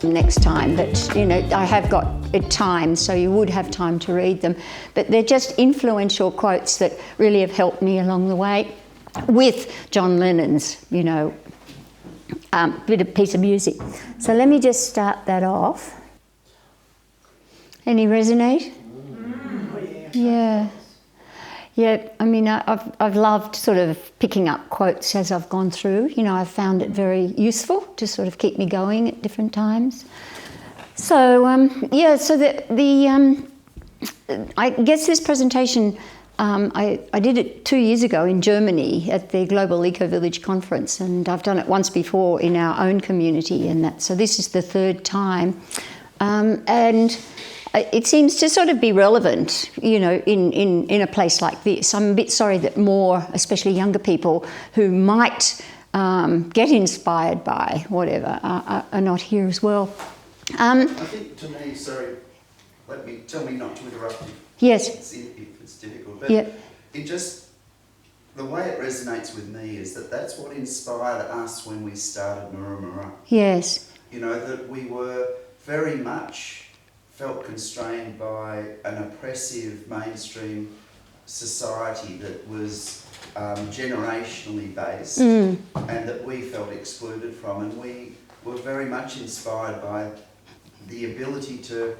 next time, but you know, I have got time, so you would have time to read them. But they're just influential quotes that really have helped me along the way, with John Lennon's, you know, piece of music. So let me just start that off. Any resonate? Yeah. Yeah, I mean, I've loved sort of picking up quotes as I've gone through. You know, I've found it very useful to sort of keep me going at different times. So, yeah, so I guess this presentation, I did it 2 years ago in Germany at the Global Ecovillage conference, and I've done it once before in our own community and that. So this is the third time. And it seems to sort of be relevant, you know, in a place like this. I'm a bit sorry that more, especially younger people who might get inspired by whatever, are not here as well. I think to me, sorry, tell me not to interrupt you. Yes. If it's difficult, but yeah. It just, the way it resonates with me is that that's what inspired us when we started Narara. Yes. You know, that we were very much felt constrained by an oppressive mainstream society that was generationally based and that we felt excluded from, and we were very much inspired by the ability to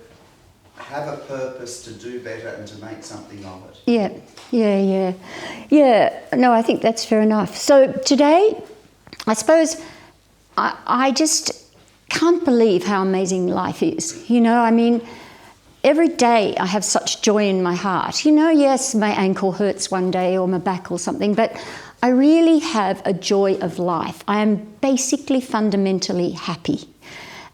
have a purpose, to do better and to make something of it. Yeah. No, I think that's fair enough. So today, I suppose I just can't believe how amazing life is. You know, I mean, every day I have such joy in my heart. You know, yes, my ankle hurts one day or my back or something, but I really have a joy of life. I am basically fundamentally happy.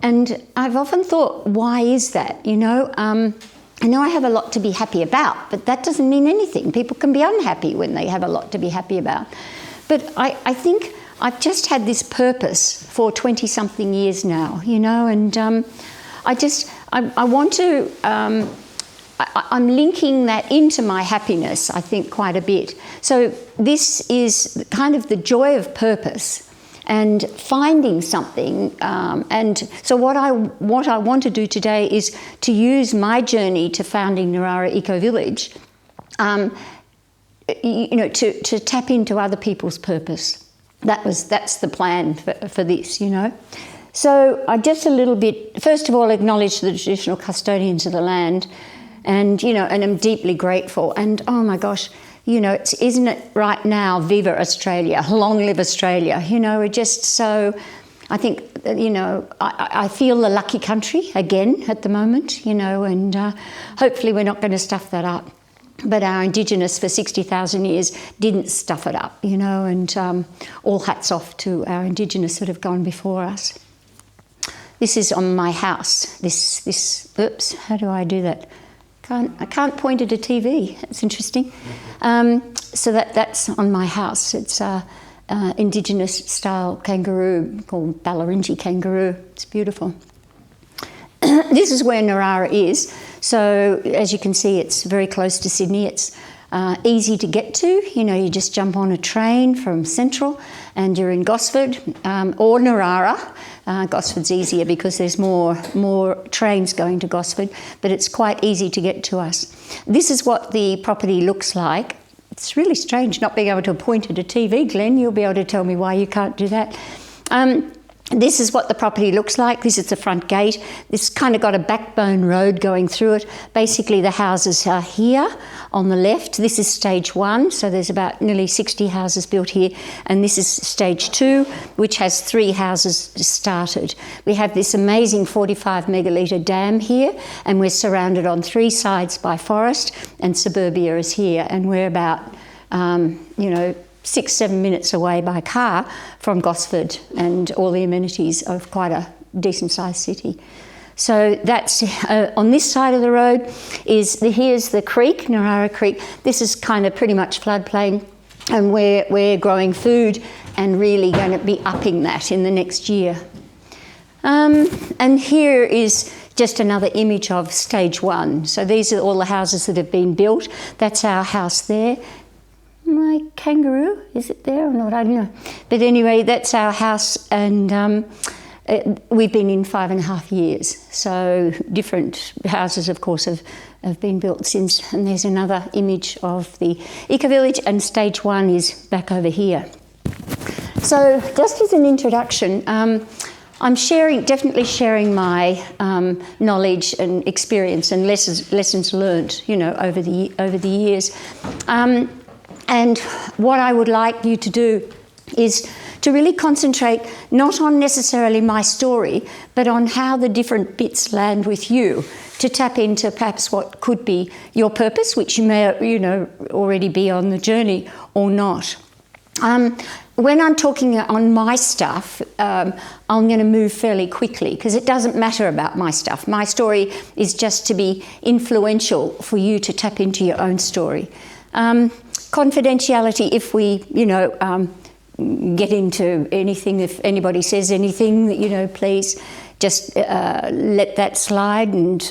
And I've often thought, why is that? You know, I know I have a lot to be happy about, but that doesn't mean anything. People can be unhappy when they have a lot to be happy about. But I think I've just had this purpose for 20-something years now, you know, and I want to, I'm linking that into my happiness, I think, quite a bit. So this is kind of the joy of purpose and finding something. And so what I want to do today is to use my journey to founding Narara Ecovillage, you know, to tap into other people's purpose. That's the plan for this, you know. So I just a little bit, first of all, acknowledge the traditional custodians of the land, and, you know, and I'm deeply grateful. And oh my gosh, you know, isn't it right now, Viva Australia, long live Australia, you know, we're just so, I think, you know, I feel the lucky country again at the moment, you know, and hopefully we're not going to stuff that up. But our Indigenous for 60,000 years didn't stuff it up, you know, and all hats off to our Indigenous that have gone before us. This is on my house. This. Oops, how do I do that? I can't point at a TV. That's interesting. So that's on my house. It's Indigenous style kangaroo called Ballaringi kangaroo. It's beautiful. This is where Narara is. So as you can see, it's very close to Sydney. It's easy to get to. You know, you just jump on a train from Central and you're in Gosford or Narara. Gosford's easier because there's more trains going to Gosford, but it's quite easy to get to us. This is what the property looks like. It's really strange not being able to point at a TV, Glenn. You'll be able to tell me why you can't do that. This is what the property looks like. This is the front gate. This kind of got a backbone road going through it. Basically, the houses are here on the left. This is stage 1, so there's about nearly 60 houses built here. And this is stage 2, which has 3 houses started. We have this amazing 45 megalitre dam here, and we're surrounded on 3 sides by forest, and suburbia is here. And we're about, 6-7 minutes away by car from Gosford and all the amenities of quite a decent-sized city. So that's on this side of the road here's the creek, Narara Creek. This is kind of pretty much floodplain, and we're growing food and really going to be upping that in the next year. And here is just another image of stage 1. So these are all the houses that have been built. That's our house there. My kangaroo, is it there or not? I don't know. But anyway, that's our house, and we've been in 5.5 years. So different houses, of course, have been built since. And there's another image of the eco-village, and stage 1 is back over here. So just as an introduction, I'm definitely sharing my knowledge and experience and lessons learned, over the years. And what I would like you to do is to really concentrate not on necessarily my story, but on how the different bits land with you, to tap into perhaps what could be your purpose, which you may, already be on the journey or not. When I'm talking on my stuff, I'm going to move fairly quickly because it doesn't matter about my stuff. My story is just to be influential for you to tap into your own story. Confidentiality, if we, get into anything, if anybody says anything, please just let that slide, and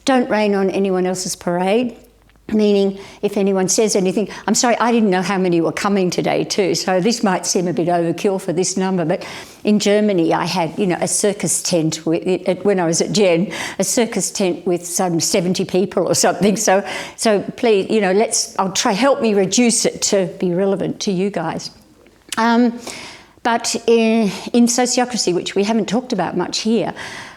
don't rain on anyone else's parade. Meaning, if anyone says anything, I'm sorry, I didn't know how many were coming today too, so this might seem a bit overkill for this number, but in Germany I had, a circus tent when I was at Gen, a circus tent with some 70 people or something, so please, I'll try, help me reduce it to be relevant to you guys. But in sociocracy, which we haven't talked about much here,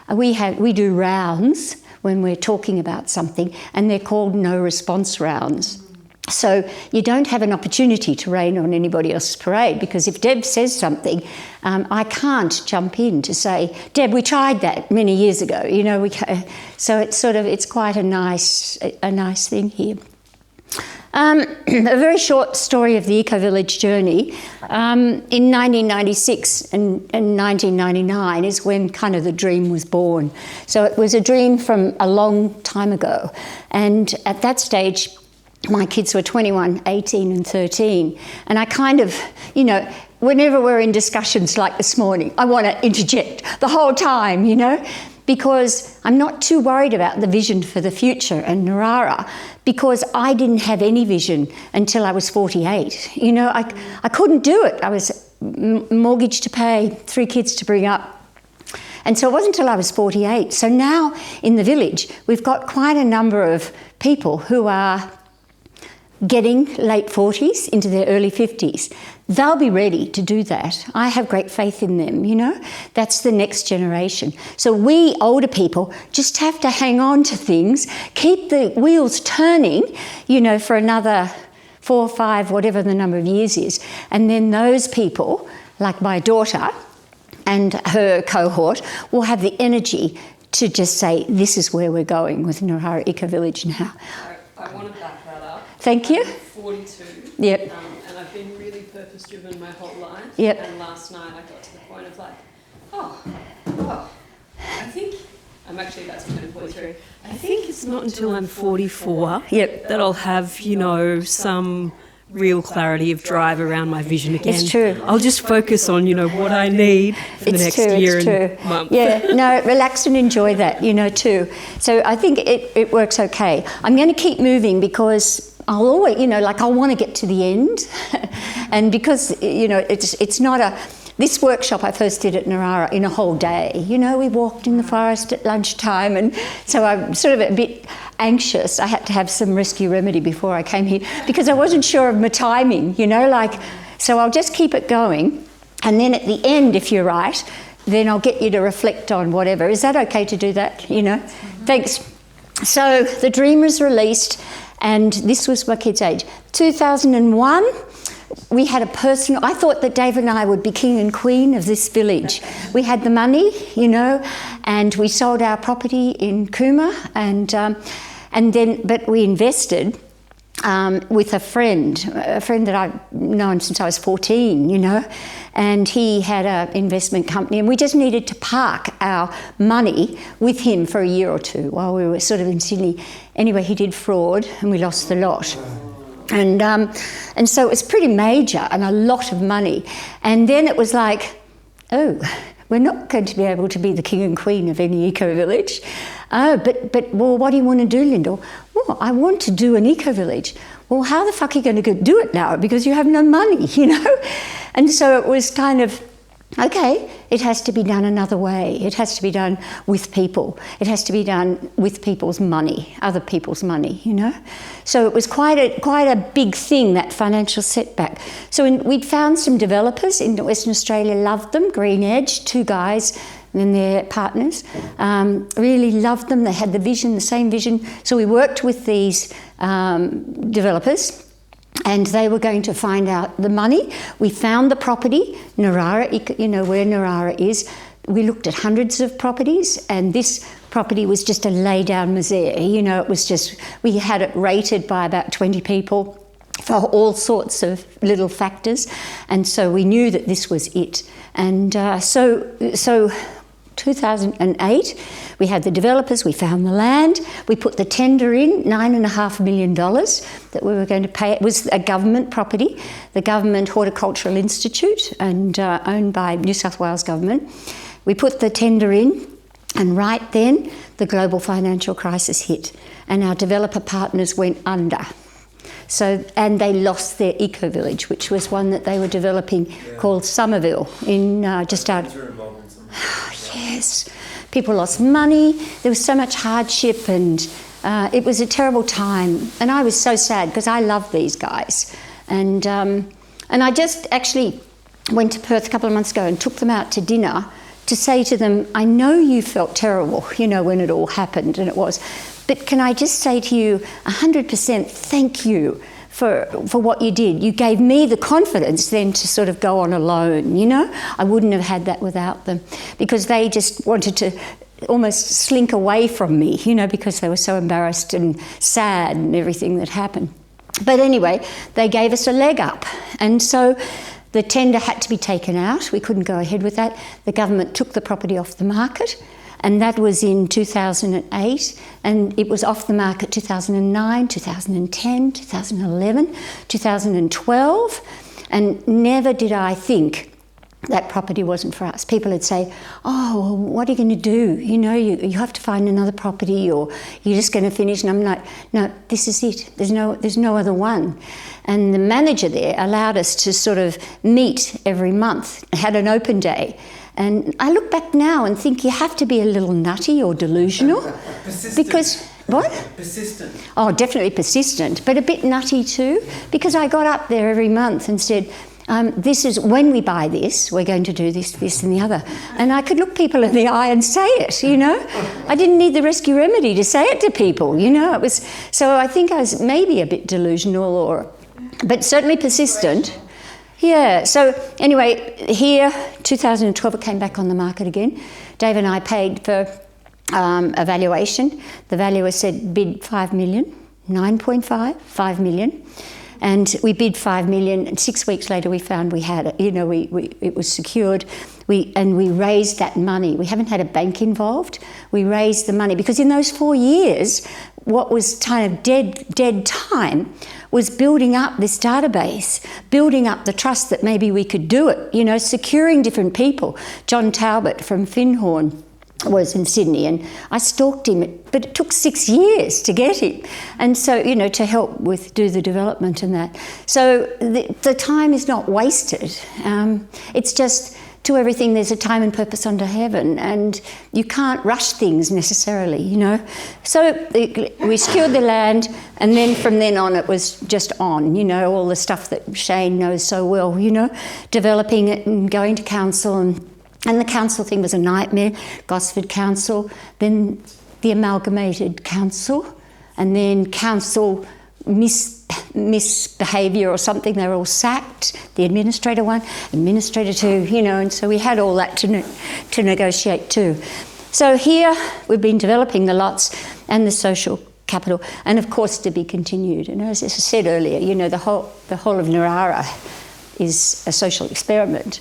we do rounds when we're talking about something, and they're called no response rounds. So you don't have an opportunity to rain on anybody else's parade, because if Deb says something, I can't jump in to say, Deb, we tried that many years ago. So it's quite a nice thing here. A very short story of the eco-village journey. In 1996 and 1999 is when kind of the dream was born. So it was a dream from a long time ago. And at that stage, my kids were 21, 18 and 13. And I kind of, whenever we're in discussions like this morning, I want to interject the whole time, because I'm not too worried about the vision for the future and Narara, because I didn't have any vision until I was 48. I couldn't do it. I was mortgage to pay, 3 kids to bring up. And so it wasn't until I was 48. So now in the village, we've got quite a number of people who are getting late 40s into their early 50s. They'll be ready to do that. I have great faith in them, That's the next generation. So we older people just have to hang on to things, keep the wheels turning, for another 4 or 5, whatever the number of years is. And then those people, like my daughter and her cohort, will have the energy to just say, this is where we're going with Narara Ecovillage now. I want to back that up. Thank you. I'm 42. Yep. And I've been really purpose-driven my whole life. Yep. And last night I got to the point of I think I'm actually about to turn 43. I think it's not until I'm 44 Yep. that I'll have, some real clarity of drive around my vision again. It's true. I'll just focus on, what I need for the next year and month. Yeah, no, relax and enjoy that, too. So I think it works okay. I'm going to keep moving because I'll always, I'll want to get to the end. And because, it's not this workshop I first did at Narara in a whole day. We walked in the forest at lunchtime, and so I'm sort of a bit anxious. I had to have some rescue remedy before I came here because I wasn't sure of my timing, so I'll just keep it going. And then at the end, if you're right, then I'll get you to reflect on whatever. Is that okay to do that, Thanks. So the dream was released, and this was my kid's age. 2001, we had I thought that Dave and I would be king and queen of this village. We had the money, and we sold our property in Cooma, but we invested with a friend that I've known since I was 14, and he had an investment company, and we just needed to park our money with him for a year or two while we were sort of in Sydney. Anyway, he did fraud, and we lost the lot. And so it was pretty major and a lot of money. And then it was like, oh, we're not going to be able to be the king and queen of any eco-village. Oh, but well, what do you want to do, Lyndall? Well, I want to do an eco-village. Well, how the fuck are you going to do it now? Because you have no money, And so it was kind of okay, it has to be done another way. It has to be done with people. It has to be done with people's money, other people's money, you know. So it was quite a big thing, that financial setback. So we'd found some developers in Western Australia, loved them, Green Edge, two guys and their partners, really loved them. They had the vision, the same vision. So we worked with these developers, and they were going to find out the money. We found the property, Narara, you know where Narara is. We looked at hundreds of properties, and this property was just a lay-down misere. You know, it was just, we had it rated by about 20 people for all sorts of little factors, and so we knew that this was it. And so 2008, we had the developers, we found the land, we put the tender in, $9.5 million that we were going to pay. It was a government property, the Government Horticultural Institute, and owned by New South Wales Government. We put the tender in, and right then the global financial crisis hit, and our developer partners went under. So, and they lost their eco-village, which was one that they were developing called Somerville in just out. Yes, people lost money. There was so much hardship, and it was a terrible time. And I was so sad because I love these guys, and I just actually went to Perth a couple of months ago and took them out to dinner to say to them, I know you felt terrible, you know, when it all happened, and it was, but can I just say to you 100% thank you for what you did. You gave me the confidence then to sort of go on alone, you know. I wouldn't have had that without them, because they just wanted to almost slink away from me, you know, because they were so embarrassed and sad and everything that happened. But anyway, they gave us a leg up, and so the tender had to be taken out. We couldn't go ahead with that. The government took the property off the market, and that was in 2008, and it was off the market 2009, 2010, 2011, 2012, and never did I think that property wasn't for us. People would say, oh, well, what are you going to do? You know, you have to find another property, or you're just going to finish. And I'm like, no, this is it. There's no other one. And the manager there allowed us to sort of meet every month, had an open day. And I look back now and think you have to be a little nutty or delusional. Persistent. Because, what? Persistent. Oh, definitely persistent, but a bit nutty too, because I got up there every month and said, this is, when we buy this, we're going to do this, this and the other. And I could look people in the eye and say it, you know. I didn't need the rescue remedy to say it to people, you know. It was, so I think I was maybe a bit delusional, but certainly persistent. Yeah, so anyway, here, 2012, it came back on the market again. Dave and I paid for a valuation. The valuer said bid 5 million, 9.5, 5 million. And we bid 5 million, and 6 weeks later we found we had it. You know, it was secured. We raised that money. We haven't had a bank involved. We raised the money because in those 4 years, what was kind of dead time was building up this database, building up the trust that maybe we could do it, you know, securing different people. John Talbot from Finhorn was in Sydney, and I stalked him, but it took 6 years to get him. And so, you know, to help do the development and that. So the time is not wasted. It's just, to everything there's a time and purpose under heaven, and you can't rush things necessarily, you know. So we secured the land, and then from then on it was just on, you know, all the stuff that Shane knows so well, you know, developing it and going to council, and the council thing was a nightmare. Gosford Council, then the Amalgamated Council, and then council misbehaviour or something, they were all sacked, the administrator one, administrator two, you know, and so we had all that to negotiate too. So here we've been developing the lots and the social capital, and of course to be continued. And as I said earlier, you know, the whole of Narara is a social experiment.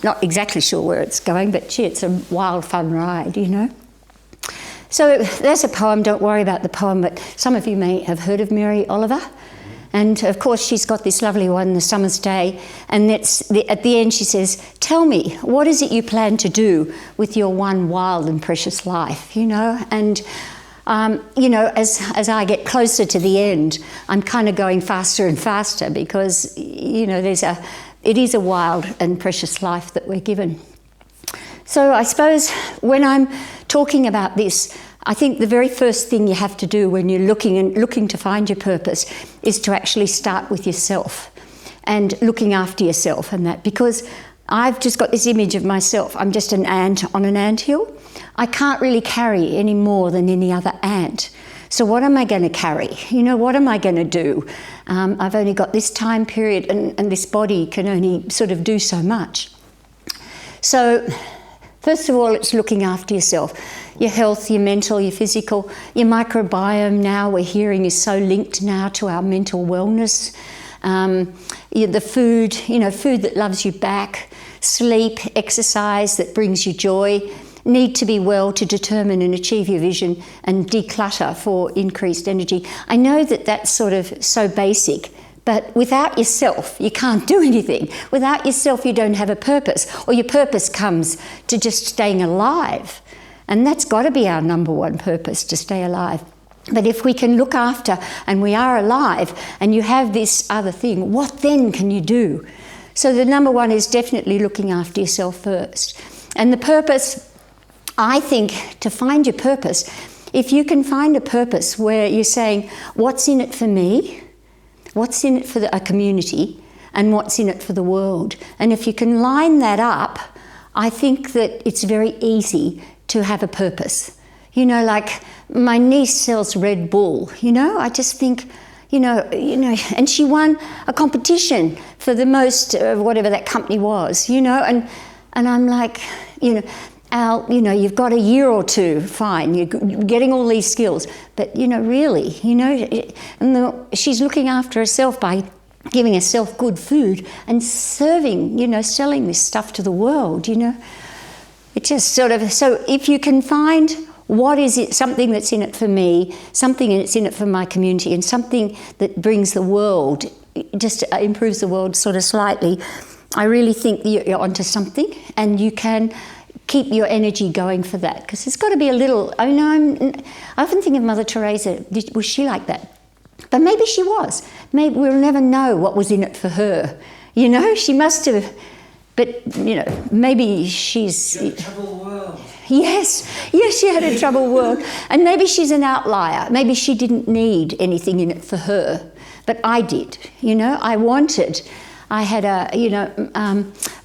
Not exactly sure where it's going, but gee, it's a wild, fun ride, you know. So there's a poem, don't worry about the poem, but some of you may have heard of Mary Oliver. And of course she's got this lovely one, The Summer's Day, and at the end she says, tell me, what is it you plan to do with your one wild and precious life, you know? And you know, as I get closer to the end, I'm kind of going faster and faster because, you know, it is a wild and precious life that we're given. So I suppose when I'm talking about this, I think the very first thing you have to do when you're looking to find your purpose is to actually start with yourself and looking after yourself and that, because I've just got this image of myself. I'm just an ant on an anthill. I can't really carry any more than any other ant. So what am I going to carry? You know, what am I going to do? I've only got this time period, and this body can only sort of do so much. So first of all, it's looking after yourself. Your health, your mental, your physical, your microbiome now, we're hearing, is so linked now to our mental wellness. The food, food that loves you back, sleep, exercise that brings you joy, need to be well to determine and achieve your vision, and declutter for increased energy. I know that that's sort of so basic, but without yourself, you can't do anything. Without yourself, you don't have a purpose, or your purpose comes to just staying alive. And that's got to be our number one purpose, to stay alive. But if we can look after, and we are alive, and you have this other thing, what then can you do? So the number one is definitely looking after yourself first. And the purpose, I think, to find your purpose, if you can find a purpose where you're saying, what's in it for me? What's in it for a community? And what's in it for the world? And if you can line that up, I think that it's very easy to have a purpose. You know, like my niece sells Red Bull, I just think, and she won a competition for the most, whatever that company was, and I'm like, Al, you've got a year or two, fine, you're getting all these skills, but, really, she's looking after herself by giving herself good food and serving, selling this stuff to the world, It just sort of, so if you can find what is it, something that's in it for me, something that's in it for my community, and something that brings the world, just improves the world sort of slightly, I really think you're onto something, and you can keep your energy going for that, because there's got to be a little, I often think of Mother Teresa, was she like that? But maybe she was. Maybe we'll never know what was in it for her. She must have, but, maybe she's... She had a troubled world. Yes, she had a troubled world. And maybe she's an outlier. Maybe she didn't need anything in it for her. But I did, I had a,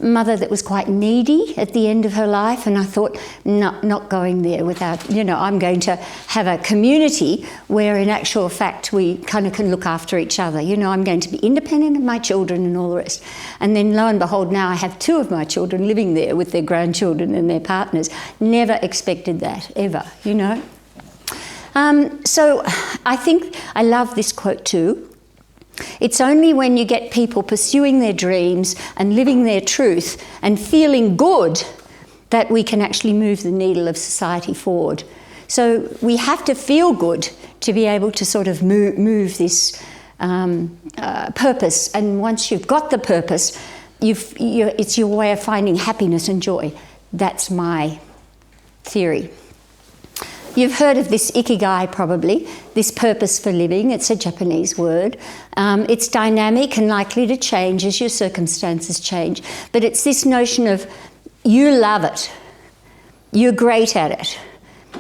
mother that was quite needy at the end of her life, and I thought, no, not going there without, I'm going to have a community where in actual fact we kind of can look after each other. I'm going to be independent of my children and all the rest. And then lo and behold, now I have 2 of my children living there with their grandchildren and their partners. Never expected that, ever, So I think I love this quote too. It's only when you get people pursuing their dreams and living their truth and feeling good that we can actually move the needle of society forward. So we have to feel good to be able to sort of move this purpose. And once you've got the purpose, it's your way of finding happiness and joy. That's my theory. You've heard of this ikigai probably, this purpose for living. It's a Japanese word. It's dynamic and likely to change as your circumstances change. But it's this notion of you love it, you're great at it,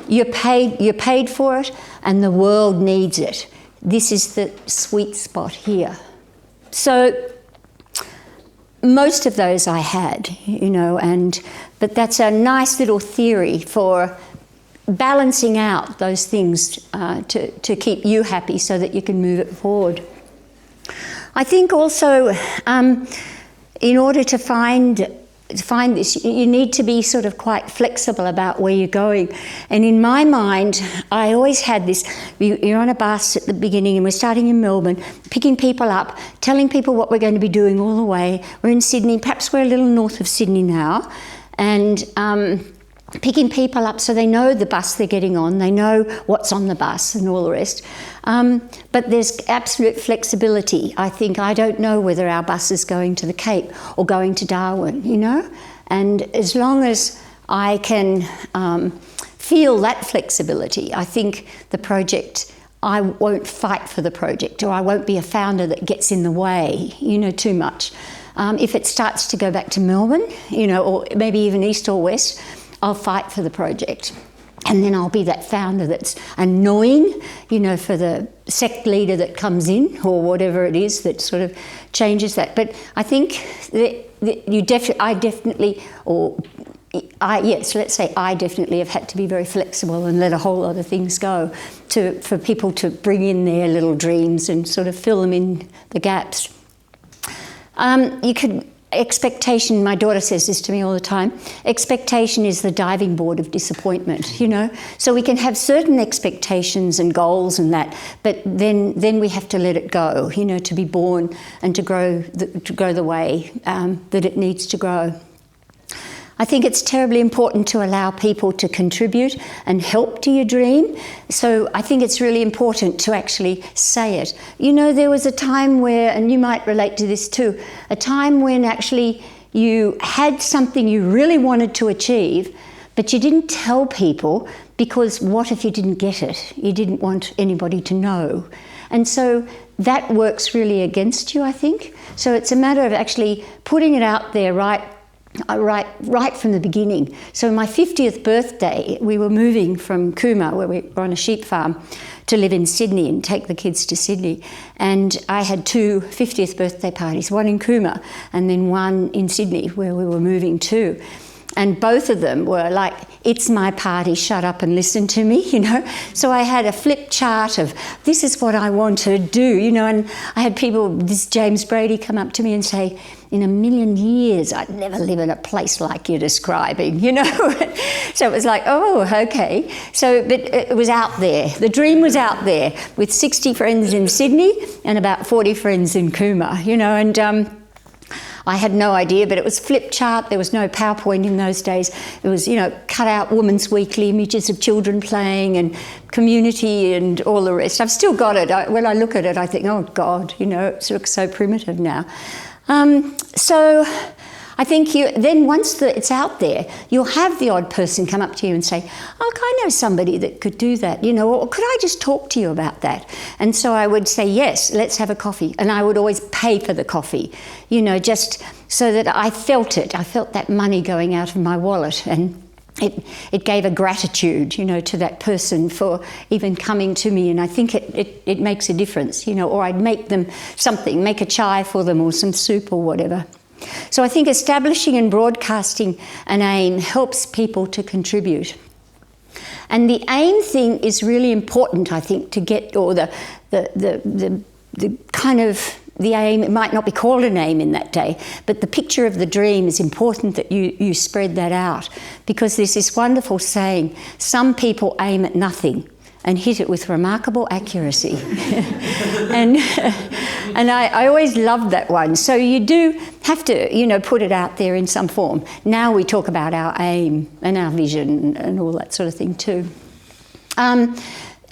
you're paid for it, and the world needs it. This is the sweet spot here. So most of those I had, but that's a nice little theory for balancing out those things to keep you happy so that you can move it forward. I think also in order to find this, you need to be sort of quite flexible about where you're going. And in my mind, I always had this, you're on a bus at the beginning and we're starting in Melbourne, picking people up, telling people what we're going to be doing all the way. We're in Sydney, perhaps we're a little north of Sydney now, and picking people up so they know the bus they're getting on, they know what's on the bus and all the rest. But there's absolute flexibility. I think I don't know whether our bus is going to the Cape or going to Darwin, And as long as I can feel that flexibility, I think the project, I won't fight for the project, or I won't be a founder that gets in the way, too much. If it starts to go back to Melbourne, or maybe even east or west, I'll fight for the project. And then I'll be that founder that's annoying, you know, for the sect leader that comes in or whatever it is that sort of changes that. But I think that you definitely have had to be very flexible and let a whole lot of things go for people to bring in their little dreams and sort of fill them in the gaps. Expectation, my daughter says this to me all the time, expectation is the diving board of disappointment, you know. So we can have certain expectations and goals and that, but then we have to let it go, you know, to be born and to grow the way that it needs to grow. I think it's terribly important to allow people to contribute and help to your dream. So I think it's really important to actually say it. You know, there was a time where, and you might relate to this too, a time when actually you had something you really wanted to achieve, but you didn't tell people because what if you didn't get it? You didn't want anybody to know. And so that works really against you, I think. So it's a matter of actually putting it out there right from the beginning. So my 50th birthday, we were moving from Cooma, where we were on a sheep farm, to live in Sydney and take the kids to Sydney. And I had 2 50th birthday parties, one in Cooma and then one in Sydney, where we were moving to. And both of them were like, it's my party, shut up and listen to me, you know. So I had a flip chart of, this is what I want to do, you know, and I had people, this James Brady, come up to me and say, in a million years, I'd never live in a place like you're describing, you know. So it was like, oh, okay. So, but it was out there. The dream was out there with 60 friends in Sydney and about 40 friends in Cooma, you know, and I had no idea, but it was flip chart. There was no PowerPoint in those days. It was, you know, cut out Women's Weekly images of children playing and community and all the rest. I've still got it. When I look at it, I think, oh God, you know, it looks so primitive now. So I think then once it's out there, you'll have the odd person come up to you and say, oh, I know somebody that could do that, you know, or could I just talk to you about that? And so I would say, yes, let's have a coffee. And I would always pay for the coffee, you know, just so that I felt it. I felt that money going out of my wallet, and it gave a gratitude, you know, to that person for even coming to me, and I think it makes a difference, you know, or I'd make them something, make a chai for them or some soup or whatever. So I think establishing and broadcasting an aim helps people to contribute. And the aim thing is really important, I think, to get, or the kind of the aim, it might not be called an aim in that day, but the picture of the dream is important that you spread that out, because there's this wonderful saying, some people aim at nothing and hit it with remarkable accuracy. and I always loved that one. So you do have to, you know, put it out there in some form. Now we talk about our aim and our vision and all that sort of thing too.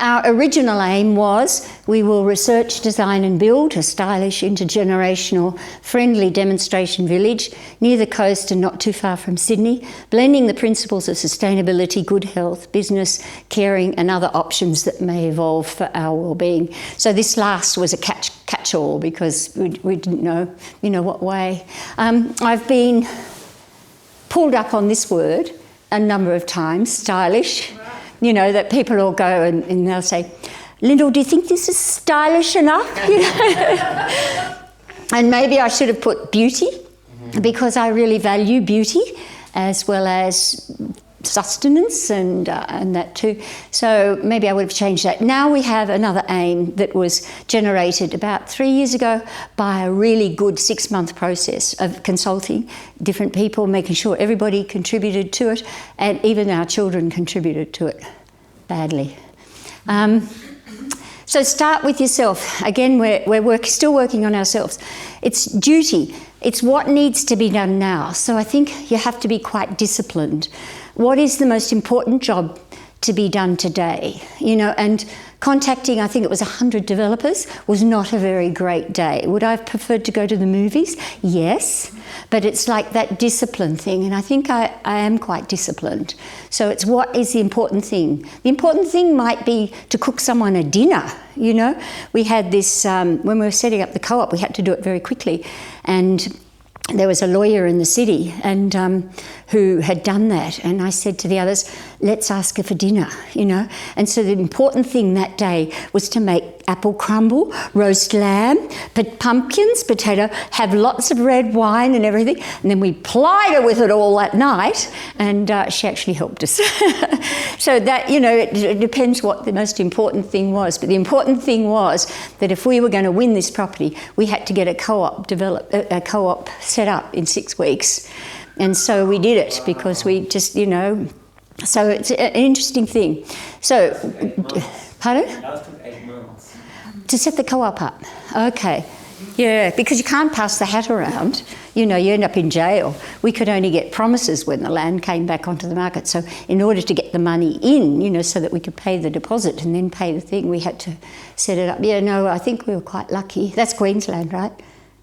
Our original aim was we will research, design and build a stylish, intergenerational, friendly demonstration village near the coast and not too far from Sydney, blending the principles of sustainability, good health, business, caring and other options that may evolve for our well-being. So this last was a catch-all because we didn't know, you know, what way. I've been pulled up on this word a number of times, stylish. You know, that people all go and they'll say, Lyndall, do you think this is stylish enough? You know? And maybe I should have put beauty, because I really value beauty as well as sustenance and that too. So maybe I would have changed that. Now we have another aim that was generated about 3 years ago by a really good 6-month process of consulting different people, making sure everybody contributed to it, and even our children contributed to it badly. So start with yourself. Again, we're still working on ourselves. It's duty. It's what needs to be done now. So I think you have to be quite disciplined. What is the most important job to be done today? You know, and contacting, I think it was 100 developers, was not a very great day. Would I have preferred to go to the movies? Yes, but it's like that discipline thing, and I think I am quite disciplined. So it's what is the important thing. The important thing might be to cook someone a dinner, you know. We had this, when we were setting up the co-op, we had to do it very quickly, and there was a lawyer in the city and who had done that, and I said to the others, let's ask her for dinner, you know. And so the important thing that day was to make apple crumble, roast lamb, pumpkins, potato, have lots of red wine and everything, and then we plied her with it all that night, and she actually helped us. So that, you know, it depends what the most important thing was, but the important thing was that if we were going to win this property, we had to get a co-op set up in 6 weeks. And so we did it because we just, you know, so it's an interesting thing. So, pardon? That took 8 months. To set the co-op up. Okay. Yeah, because you can't pass the hat around. You know, you end up in jail. We could only get promises when the land came back onto the market. So in order to get the money in, you know, so that we could pay the deposit and then pay the thing, we had to set it up. Yeah, no, I think we were quite lucky. That's Queensland, right?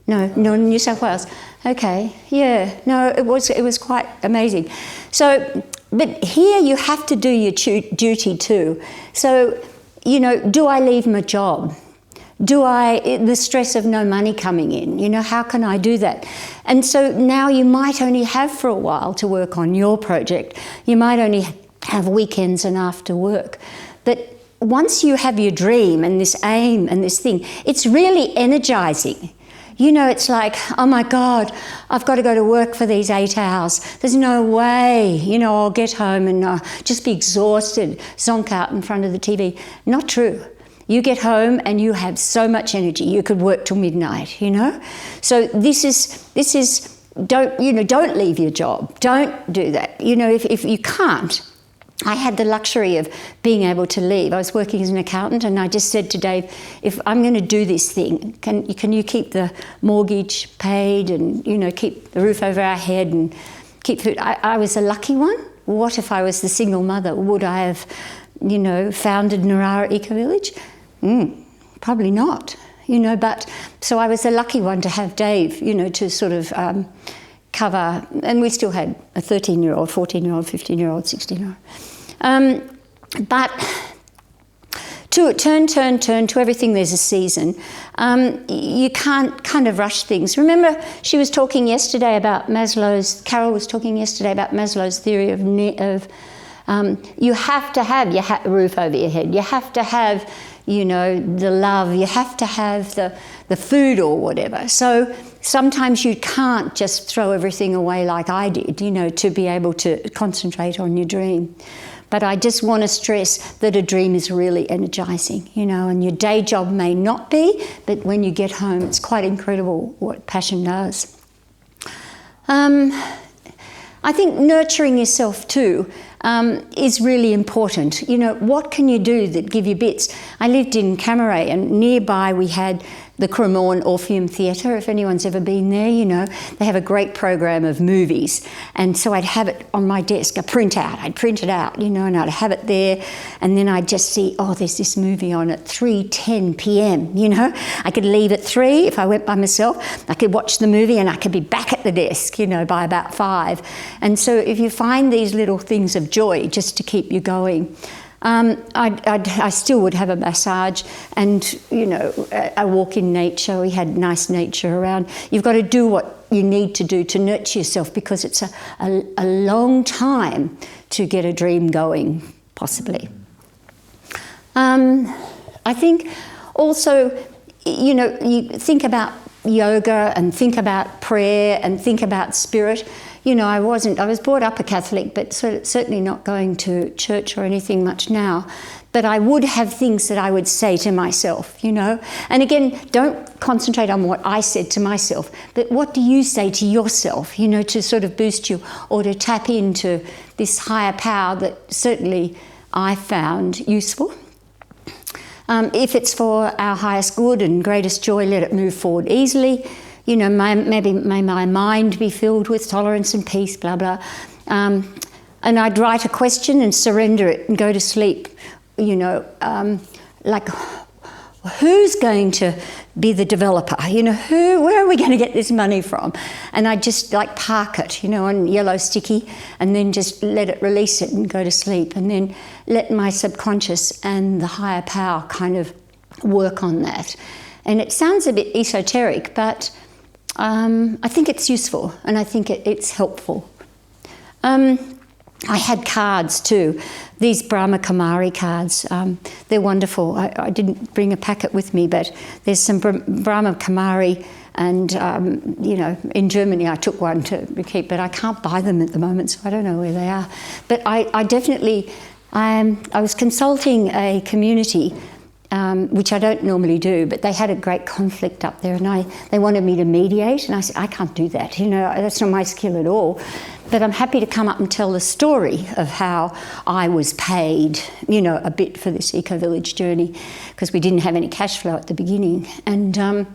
No, New South Wales. Okay, yeah, no, it was quite amazing. So, but here you have to do your duty too. So, you know, do I leave my job? The stress of no money coming in, you know, how can I do that? And so now you might only have for a while to work on your project. You might only have weekends and after work. But once you have your dream and this aim and this thing, it's really energizing. You know, it's like, oh my God, I've got to go to work for these 8 hours. There's no way, you know, I'll get home and just be exhausted, zonk out in front of the TV. Not true. You get home and you have so much energy. You could work till midnight, you know. So this is don't leave your job. Don't do that. You know, if you can't. I had the luxury of being able to leave. I was working as an accountant, and I just said to Dave, if I'm going to do this thing, can you keep the mortgage paid and, you know, keep the roof over our head and keep food? I was a lucky one. What if I was the single mother? Would I have, you know, founded Narara Ecovillage? Probably not, you know, but so I was the lucky one to have Dave, you know, to sort of cover, and we still had a 13-year-old, 14-year-old, 15-year-old, 16-year-old. But to turn to everything, there's a season. You can't kind of rush things. Remember, she was talking yesterday about Carol was talking yesterday about Maslow's theory of you have to have your roof over your head. You have to have, you know, the love. You have to have the food or whatever. So sometimes you can't just throw everything away like I did, you know, to be able to concentrate on your dream. But I just want to stress that a dream is really energizing, you know, and your day job may not be, but when you get home, it's quite incredible what passion does. I think nurturing yourself too is really important. You know, what can you do that give you bits? I lived in Camaray, and nearby we had the Cremorne Orpheum Theatre. If anyone's ever been there, you know, they have a great program of movies. And so I'd have it on my desk, a printout. I'd print it out, you know, and I'd have it there. And then I'd just see, oh, there's this movie on at 3:10 p.m, you know. I could leave at 3 if I went by myself. I could watch the movie and I could be back at the desk, you know, by about 5. And so if you find these little things of joy just to keep you going, I still would have a massage and, you know, a walk in nature. We had nice nature around. You've got to do what you need to do to nurture yourself, because it's a long time to get a dream going, possibly. I think also, you know, you think about yoga and think about prayer and think about spirit. You know, I was brought up a Catholic, but certainly not going to church or anything much now. But I would have things that I would say to myself, you know. And again, don't concentrate on what I said to myself, but what do you say to yourself, you know, to sort of boost you or to tap into this higher power that certainly I found useful. If it's for our highest good and greatest joy, let it move forward easily. You know, maybe may my mind be filled with tolerance and peace, blah, blah. And I'd write a question and surrender it and go to sleep. You know, like, who's going to be the developer? You know, where are we going to get this money from? And I'd just like park it, you know, on yellow sticky, and then just let it release it and go to sleep. And then let my subconscious and the higher power kind of work on that. And it sounds a bit esoteric, but I think it's useful, and I think it's helpful. I had cards too, these Brahma Kumari cards. They're wonderful. I didn't bring a packet with me, but there's some Brahma Kumari, and in Germany I took one to keep, but I can't buy them at the moment, so I don't know where they are. But I definitely, I was consulting a community, which I don't normally do, but they had a great conflict up there, and they wanted me to mediate, and I said, I can't do that, that's not my skill at all. But I'm happy to come up and tell the story of how I was paid, a bit for this eco-village journey, because we didn't have any cash flow at the beginning. And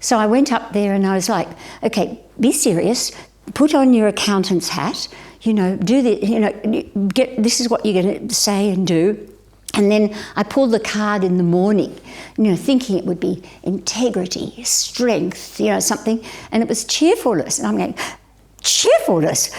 so I went up there and I was like, okay, be serious, put on your accountant's hat, do the, this is what you're going to say and do. And then I pulled the card in the morning, thinking it would be integrity, strength, something. And it was cheerfulness. And I'm going, cheerfulness?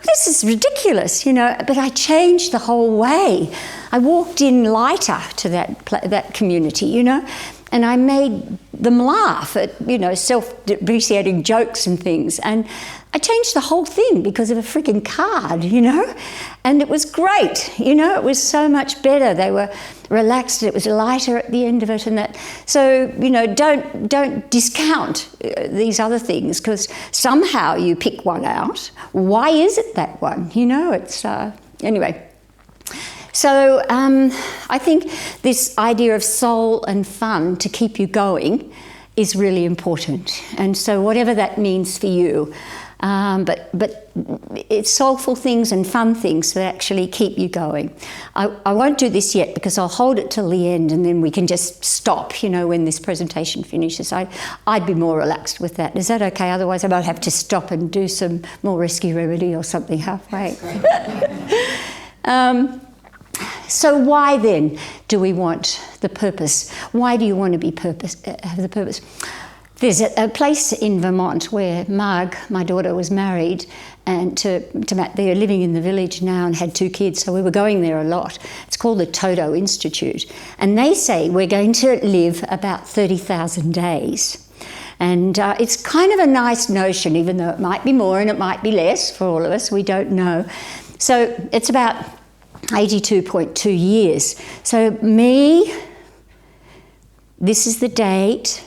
This is ridiculous, But I changed the whole way. I walked in lighter to that community, and I made them laugh at, self-depreciating jokes and things. And I changed the whole thing because of a freaking card, and it was great, it was so much better. They were relaxed, it was lighter at the end of it and that. So, don't discount these other things, because somehow you pick one out. Why is it that one? It's, anyway. So I think this idea of soul and fun to keep you going is really important. And so whatever that means for you, but it's soulful things and fun things that actually keep you going. I won't do this yet because I'll hold it till the end and then we can just stop, when this presentation finishes. I'd be more relaxed with that. Is that okay? Otherwise I might have to stop and do some more rescue remedy or something halfway. So why then do we want the purpose? Why do you want to have the purpose? There's a place in Vermont where Marg, my daughter, was married and to Matt. They're living in the village now and had 2 kids, so we were going there a lot. It's called the Toto Institute. And they say we're going to live about 30,000 days. And it's kind of a nice notion, even though it might be more and it might be less for all of us, we don't know. So it's about 82.2 years. So this is the date,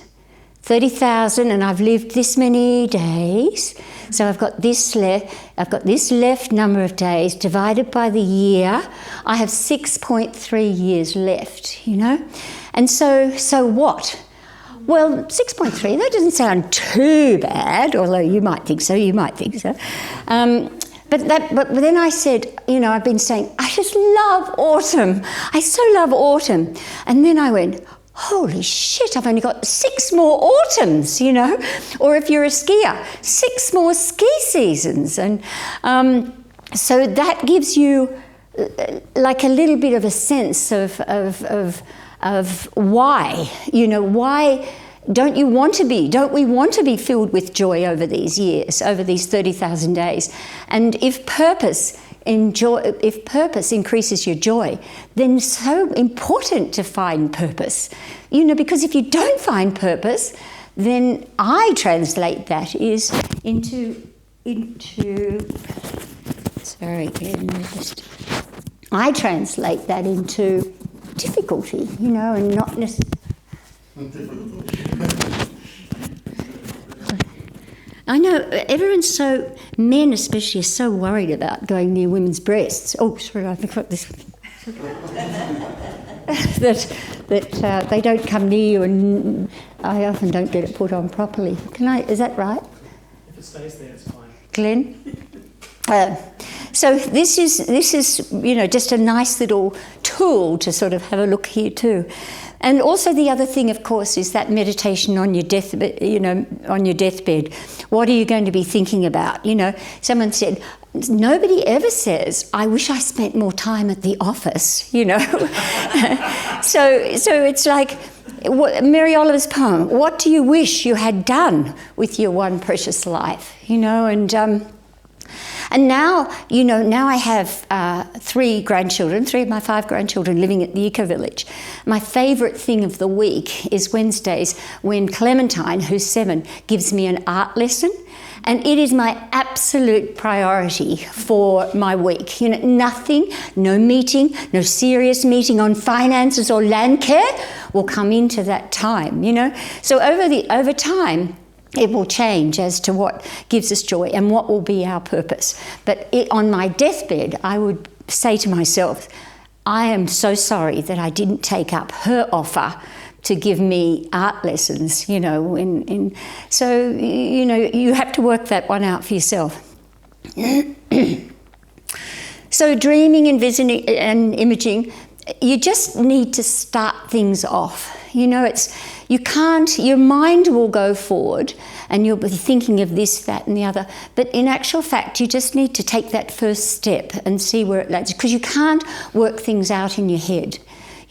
30,000, and I've lived this many days. So I've got this left number of days divided by the year. I have 6.3 years left, And so what? Well, 6.3, that doesn't sound too bad, although you might think so. But then I said, I've been saying, I just love autumn. I so love autumn. And then I went, holy shit, I've only got 6 more autumns, Or if you're a skier, 6 more ski seasons. And so that gives you like a little bit of a sense of why, why don't we want to be filled with joy over these years, over these 30,000 days? And if purpose increases your joy, then it's so important to find purpose. Because if you don't find purpose, then I translate that I translate that into difficulty, and not necessarily. I know everyone's men especially are so worried about going near women's breasts. Oh, sorry, I forgot this. that they don't come near you, and I often don't get it put on properly. Is that right? If it stays there, it's fine. Glenn? So this is just a nice little tool to sort of have a look here too. And also the other thing, of course, is that meditation on your deathbed. What are you going to be thinking about? Someone said, nobody ever says, I wish I spent more time at the office, So it's like Mary Oliver's poem, what do you wish you had done with your one precious life, And now, now I have 3 grandchildren, 3 of my 5 grandchildren living at the Ecovillage. My favourite thing of the week is Wednesdays when Clementine, who's 7, gives me an art lesson. And it is my absolute priority for my week. Nothing, no meeting, no serious meeting on finances or land care will come into that time, So over time, it will change as to what gives us joy and what will be our purpose. But on my deathbed, I would say to myself, I am so sorry that I didn't take up her offer to give me art lessons, so, you have to work that one out for yourself. So dreaming and visiting and imaging, you just need to start things off. Your mind will go forward and you'll be thinking of this, that and the other. But in actual fact, you just need to take that first step and see where it lands, because you can't work things out in your head.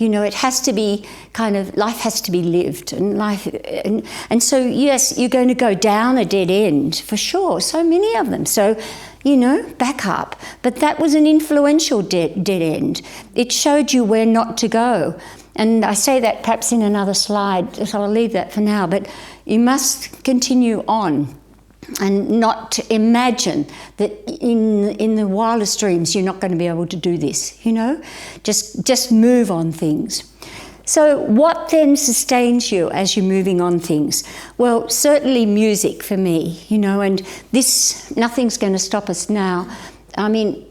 It has to be life has to be lived, and so yes, you're going to go down a dead end for sure. So many of them. So, back up. But that was an influential dead end. It showed you where not to go. And I say that perhaps in another slide, so I'll leave that for now. But you must continue on. And not to imagine that in the wildest dreams you're not going to be able to do this, Just move on things. So what then sustains you as you're moving on things? Well, certainly music for me, and this, nothing's going to stop us now. I mean,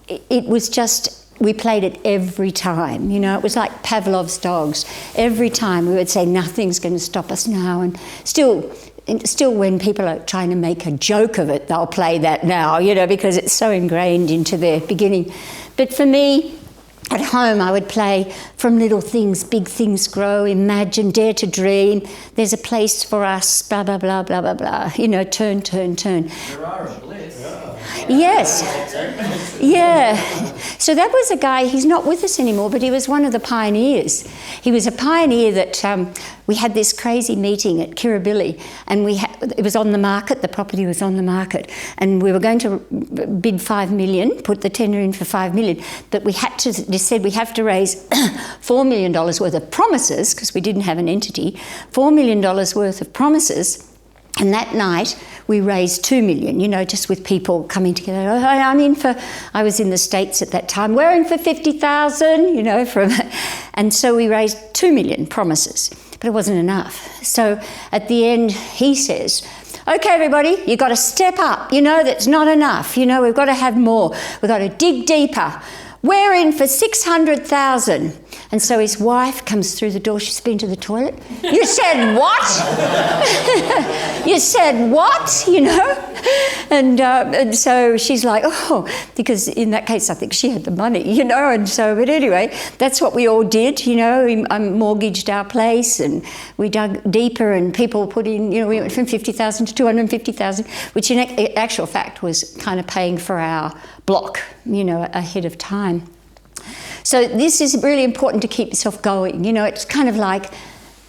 it was just, we played it every time, it was like Pavlov's dogs. Every time we would say, nothing's going to stop us now, and still when people are trying to make a joke of it, they'll play that now, because it's so ingrained into their beginning. But for me, at home, I would play From Little Things, Big Things Grow, Imagine, Dare to Dream, There's a Place for Us, blah, blah, blah, blah, blah, blah, turn, turn, turn. Narara Bliss. Yes. Yeah. So that was a guy, he's not with us anymore, but he was one of the pioneers. He was a pioneer that we had this crazy meeting at Kirribilli, and it was on the market, the property was on the market, and we were going to bid 5 million, put the tender in for 5 million, but we said we have to raise $4 million worth of promises, because we didn't have an entity, $4 million worth of promises. And that night we raised 2 million, just with people coming together. I was in the States at that time. We're in for 50,000, and so we raised 2 million promises, but it wasn't enough. So at the end, he says, okay, everybody, you've got to step up. That's not enough. We've got to have more. We've got to dig deeper. We're in for 600,000. And so his wife comes through the door. She's been to the toilet. You said what? You said what? And so she's like, oh, because in that case, I think she had the money, And so, but anyway, that's what we all did, We mortgaged our place and we dug deeper, and people put in, we went from 50,000 to 250,000, which in actual fact was kind of paying for our block, ahead of time. So this is really important to keep yourself going. It's kind of like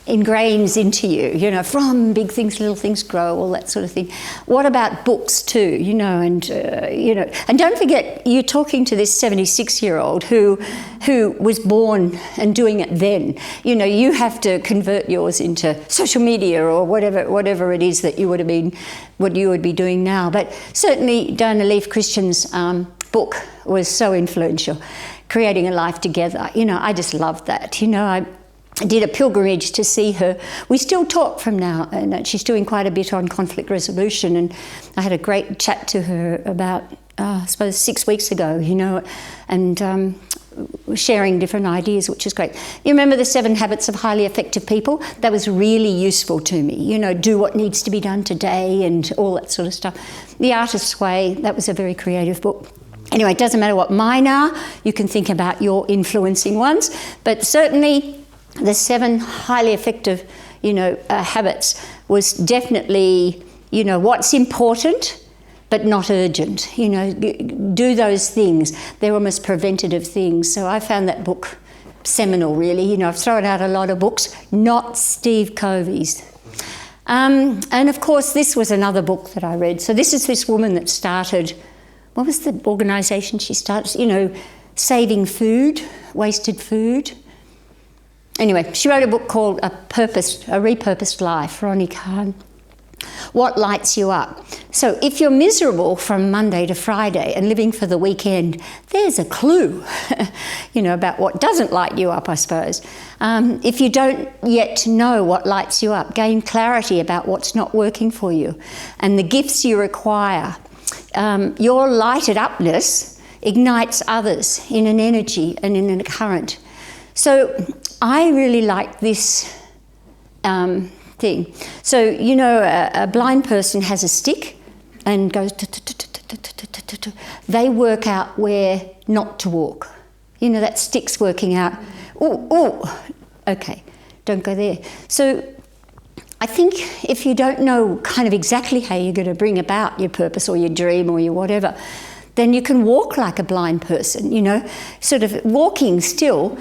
ingrains into you, from big things, little things grow, all that sort of thing. What about books too, and don't forget, you're talking to this 76-year-old who was born and doing it then. You have to convert yours into social media or whatever it is that you would have been, what you would be doing now. But certainly Diana Leaf Christian's book was so influential. Creating a Life Together. I just loved that. I did a pilgrimage to see her. We still talk from now, and she's doing quite a bit on conflict resolution, and I had a great chat to her about, I suppose, 6 weeks ago, and sharing different ideas, which is great. You remember the 7 Habits of Highly Effective People? That was really useful to me, do what needs to be done today and all that sort of stuff. The Artist's Way, that was a very creative book. Anyway, it doesn't matter what mine are, you can think about your influencing ones, but certainly the 7 highly effective, habits was definitely, what's important, but not urgent. Do those things. They're almost preventative things. So I found that book seminal, really. I've thrown out a lot of books, not Steve Covey's. And of course, this was another book that I read. So this is this woman that started what was the organisation she started? You know, saving food, wasted food. Anyway, she wrote a book called A Repurposed Life, Ronnie Kahn. What lights you up? So if you're miserable from Monday to Friday and living for the weekend, there's a clue, you know, about what doesn't light you up, I suppose. If you don't yet know what lights you up, gain clarity about what's not working for you and the gifts you require. Your lighted upness ignites others in an energy and in a current. So I really like this thing. So, you know, a blind person has a stick and goes, they work out where not to walk. You know, that stick's working out, okay, don't go there. So I think if you don't know kind of exactly how you're going to bring about your purpose or your dream or your whatever, then you can walk like a blind person, you know, sort of walking still,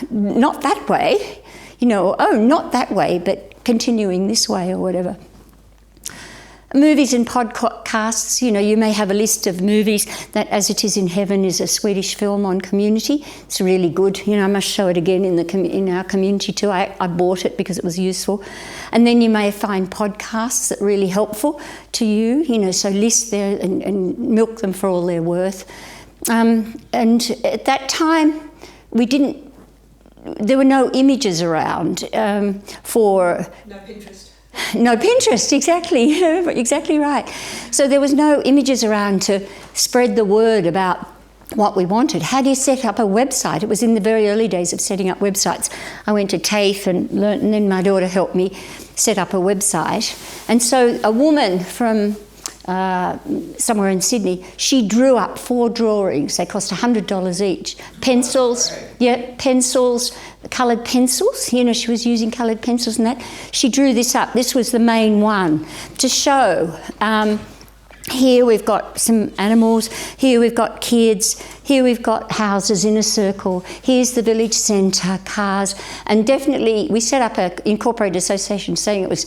not that way, you know, not that way, but continuing this way or whatever. Movies and podcasts, you know, you may have a list of movies. That As It Is in Heaven is a Swedish film on community. It's really good. You know, I must show it again in our community too. I bought it because it was useful. And then you may find podcasts that are really helpful to you, you know, so list there and milk them for all they're worth. And at that time, there were no images around for... No Pinterest. No Pinterest, exactly, exactly right. So there was no images around to spread the word about what we wanted. How do you set up a website? It was in the very early days of setting up websites. I went to TAFE and learnt, and then my daughter helped me set up a website. And so a woman from somewhere in Sydney, she drew up 4 drawings. They cost $100 each. Pencils, coloured pencils. You know, she was using coloured pencils and that. She drew this up. This was the main one to show. Here we've got some animals. Here we've got kids. Here we've got houses in a circle. Here's the village centre, cars. And definitely we set up an incorporated association saying it was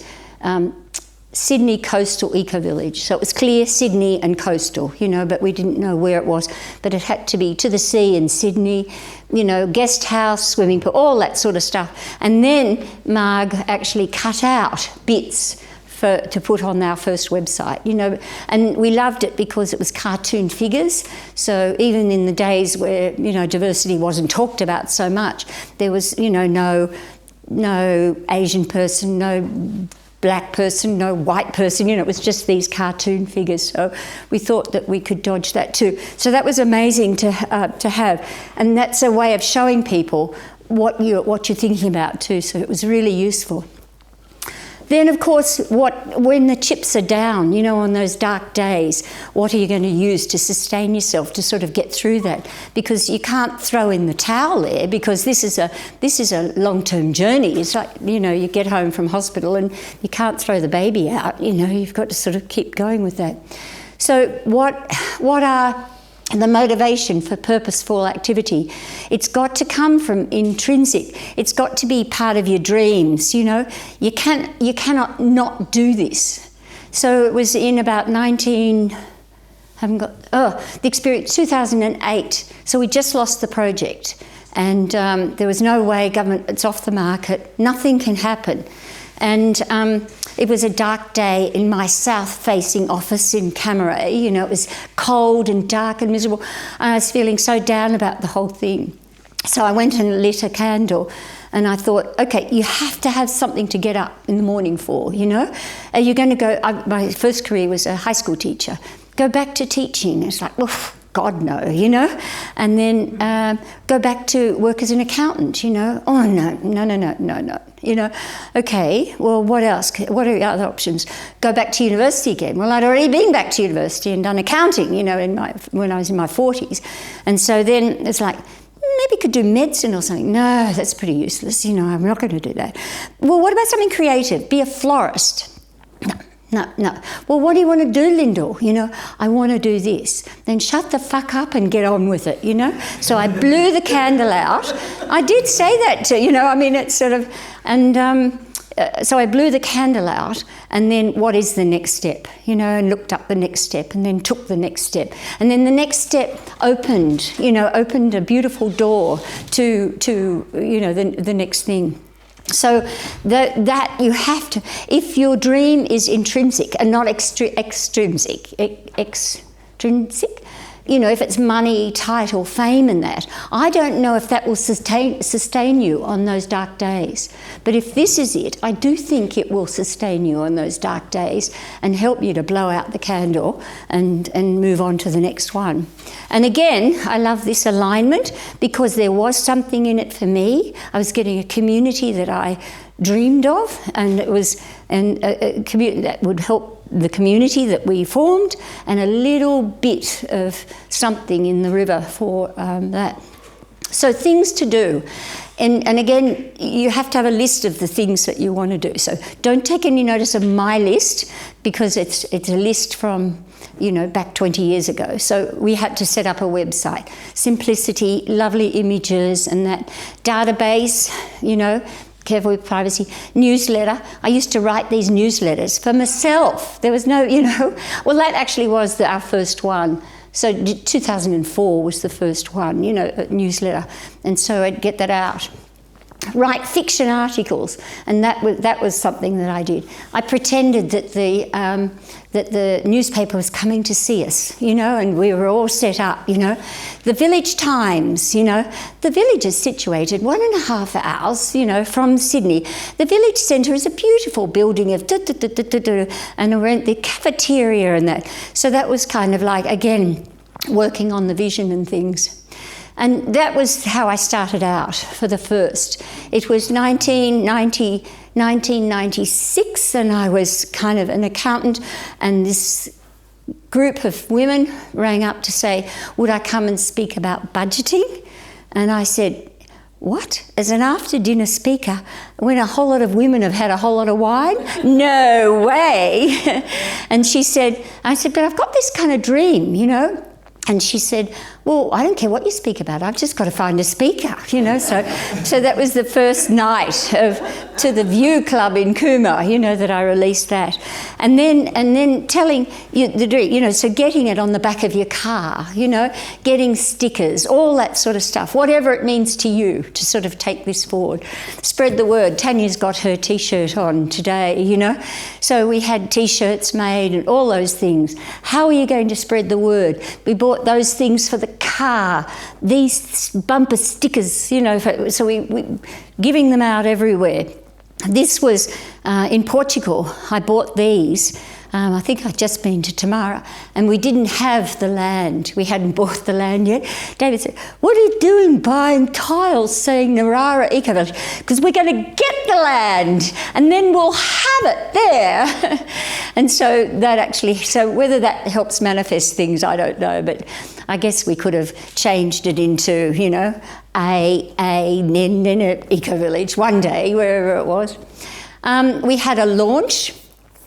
Sydney Coastal Ecovillage. So it was clear Sydney and coastal, you know, but we didn't know where it was. But it had to be to the sea in Sydney, you know, guest house, swimming pool, all that sort of stuff. And then Marg actually cut out bits to put on our first website, you know, and we loved it because it was cartoon figures. So even in the days where, you know, diversity wasn't talked about so much, there was, you know, no Asian person, no black person, no white person, you know, it was just these cartoon figures. So we thought that we could dodge that too. So that was amazing to have. And that's a way of showing people what you're thinking about too. So it was really useful. Then, of course, when the chips are down, you know, on those dark days, what are you going to use to sustain yourself to sort of get through that? Because you can't throw in the towel there, because this is a long-term journey. It's like, you know, you get home from hospital and you can't throw the baby out. You know, you've got to sort of keep going with that. So what are the motivation for purposeful activity? It's got to come from intrinsic. It's got to be part of your dreams, you know. You cannot not do this. So it was in about 2008. So we just lost the project. And there was no way, government, it's off the market, nothing can happen. And it was a dark day in my south-facing office in Camaret. You know, it was cold and dark and miserable. I was feeling so down about the whole thing. So I went and lit a candle, and I thought, okay, you have to have something to get up in the morning for, you know? Are you going to go... my first career was a high school teacher. Go back to teaching. It's like, oof, God, no, you know? And then go back to work as an accountant, you know? Oh, no. You know, okay, well, what else? What are the other options? Go back to university again. Well, I'd already been back to university and done accounting, you know, when I was in my 40s. And so then it's like, maybe could do medicine or something. No, that's pretty useless, you know, I'm not going to do that. Well, what about something creative? Be a florist. No. Well, what do you want to do, Lyndall? You know, I want to do this. Then shut the fuck up and get on with it, you know? So I blew the candle out. I did say that to, you know, I mean, it's sort of, and so I blew the candle out, and then what is the next step? You know, and looked up the next step, and then took the next step, and then the next step opened a beautiful door to the next thing. So that you have to, if your dream is intrinsic and not extrinsic, you know, if it's money, title, fame and that, I don't know if that will sustain you on those dark days. But if this is it, I do think it will sustain you on those dark days and help you to blow out the candle and move on to the next one. And again, I love this alignment because there was something in it for me. I was getting a community that I dreamed of, and it was a community that would help the community that we formed, and a little bit of something in the river for that. So things to do. And again, you have to have a list of the things that you want to do. So don't take any notice of my list, because it's a list from, you know, back 20 years ago. So we had to set up a website. Simplicity, lovely images, and that database, you know, careful with privacy, newsletter. I used to write these newsletters for myself. There was no, you know, well, that actually was our first one. So 2004 was the first one, you know, newsletter. And so I'd get that out. Write fiction articles, and that was something that I did. I pretended that the newspaper was coming to see us, you know, and we were all set up, you know. The Village Times, you know, the village is situated 1.5 hours, you know, from Sydney. The village centre is a beautiful building of and around the cafeteria and that. So that was kind of like, again, working on the vision and things. And that was how I started out for the first. It was 1996, and I was kind of an accountant, and this group of women rang up to say, would I come and speak about budgeting? And I said, what? As an after-dinner speaker, when a whole lot of women have had a whole lot of wine? No way. And I said, but I've got this kind of dream, you know. And she said, well, I don't care what you speak about, I've just got to find a speaker, you know. So that was the first night to the View Club in Cooma, you know, that I released that. And then telling you the dream, you know, so getting it on the back of your car, you know, getting stickers, all that sort of stuff, whatever it means to you to sort of take this forward. Spread the word. Tanya's got her T-shirt on today, you know. So we had T-shirts made and all those things. How are you going to spread the word? We bought those things for the car, these bumper stickers, you know, so we giving them out everywhere. This was in Portugal. I bought these. I think I'd just been to Tamara, and we didn't have the land. We hadn't bought the land yet. David said, what are you doing buying tiles saying Narara Ecovillage? Because we're going to get the land, and then we'll have it there. And so that actually, so whether that helps manifest things, I don't know, but I guess we could have changed it into, you know, a Ecovillage one day, wherever it was. We had a launch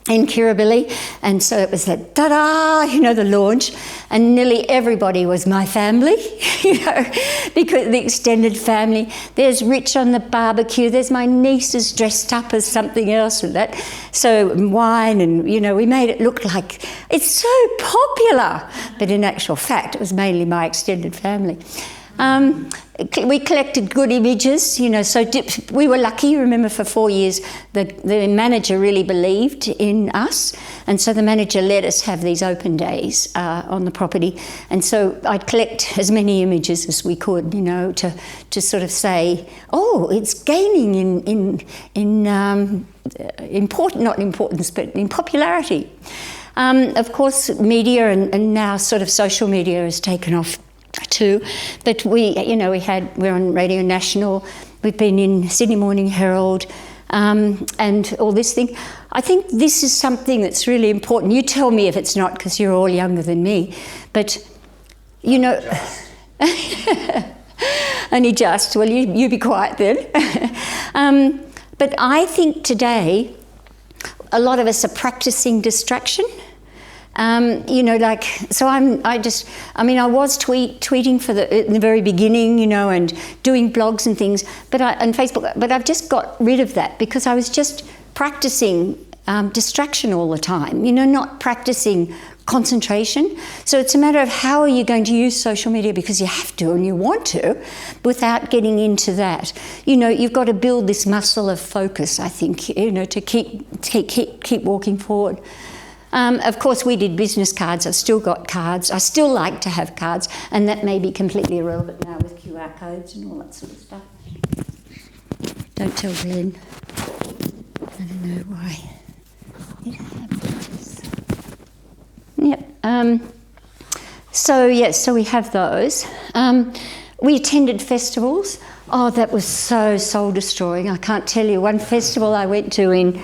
in Kirribilli, and so it was that ta-da, you know, the launch, and nearly everybody was my family, you know, because the extended family. There's Rich on the barbecue, there's my nieces dressed up as something else and that, so wine, and, you know, we made it look like it's so popular, but in actual fact it was mainly my extended family. We collected good images, you know, so we were lucky. Remember, for 4 years, the manager really believed in us, and so the manager let us have these open days on the property, and so I'd collect as many images as we could, you know, to sort of say, oh, it's gaining in not importance, but in popularity. Of course, media and now sort of social media has taken off too, but we're on Radio National, we've been in Sydney Morning Herald, and all this thing. I think this is something that's really important. You tell me if it's not, because you're all younger than me, but you know, only just. Well, you be quiet then. But I think today a lot of us are practicing distraction. You know, like, so I was tweeting in the very beginning, you know, and doing blogs and things, and Facebook, but I've just got rid of that because I was just practicing distraction all the time, you know, not practicing concentration. So it's a matter of how are you going to use social media, because you have to and you want to, without getting into that. You know, you've got to build this muscle of focus, I think, you know, to keep walking forward. Of course, we did business cards. I've still got cards. I still like to have cards, and that may be completely irrelevant now with QR codes and all that sort of stuff. Don't tell Glenn. I don't know why. It happens. Yep. So we have those. We attended festivals. Oh, that was so soul-destroying. I can't tell you. One festival I went to in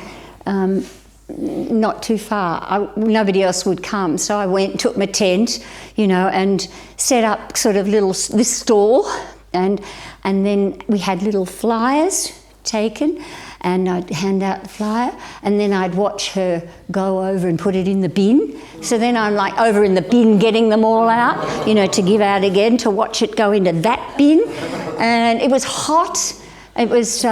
not too far, nobody else would come, so I went, took my tent, you know, and set up sort of this stall, and then we had little flyers taken, and I'd hand out the flyer, and then I'd watch her go over and put it in the bin. So then I'm like over in the bin getting them all out, you know, to give out again, to watch it go into that bin. And it was hot. It was, you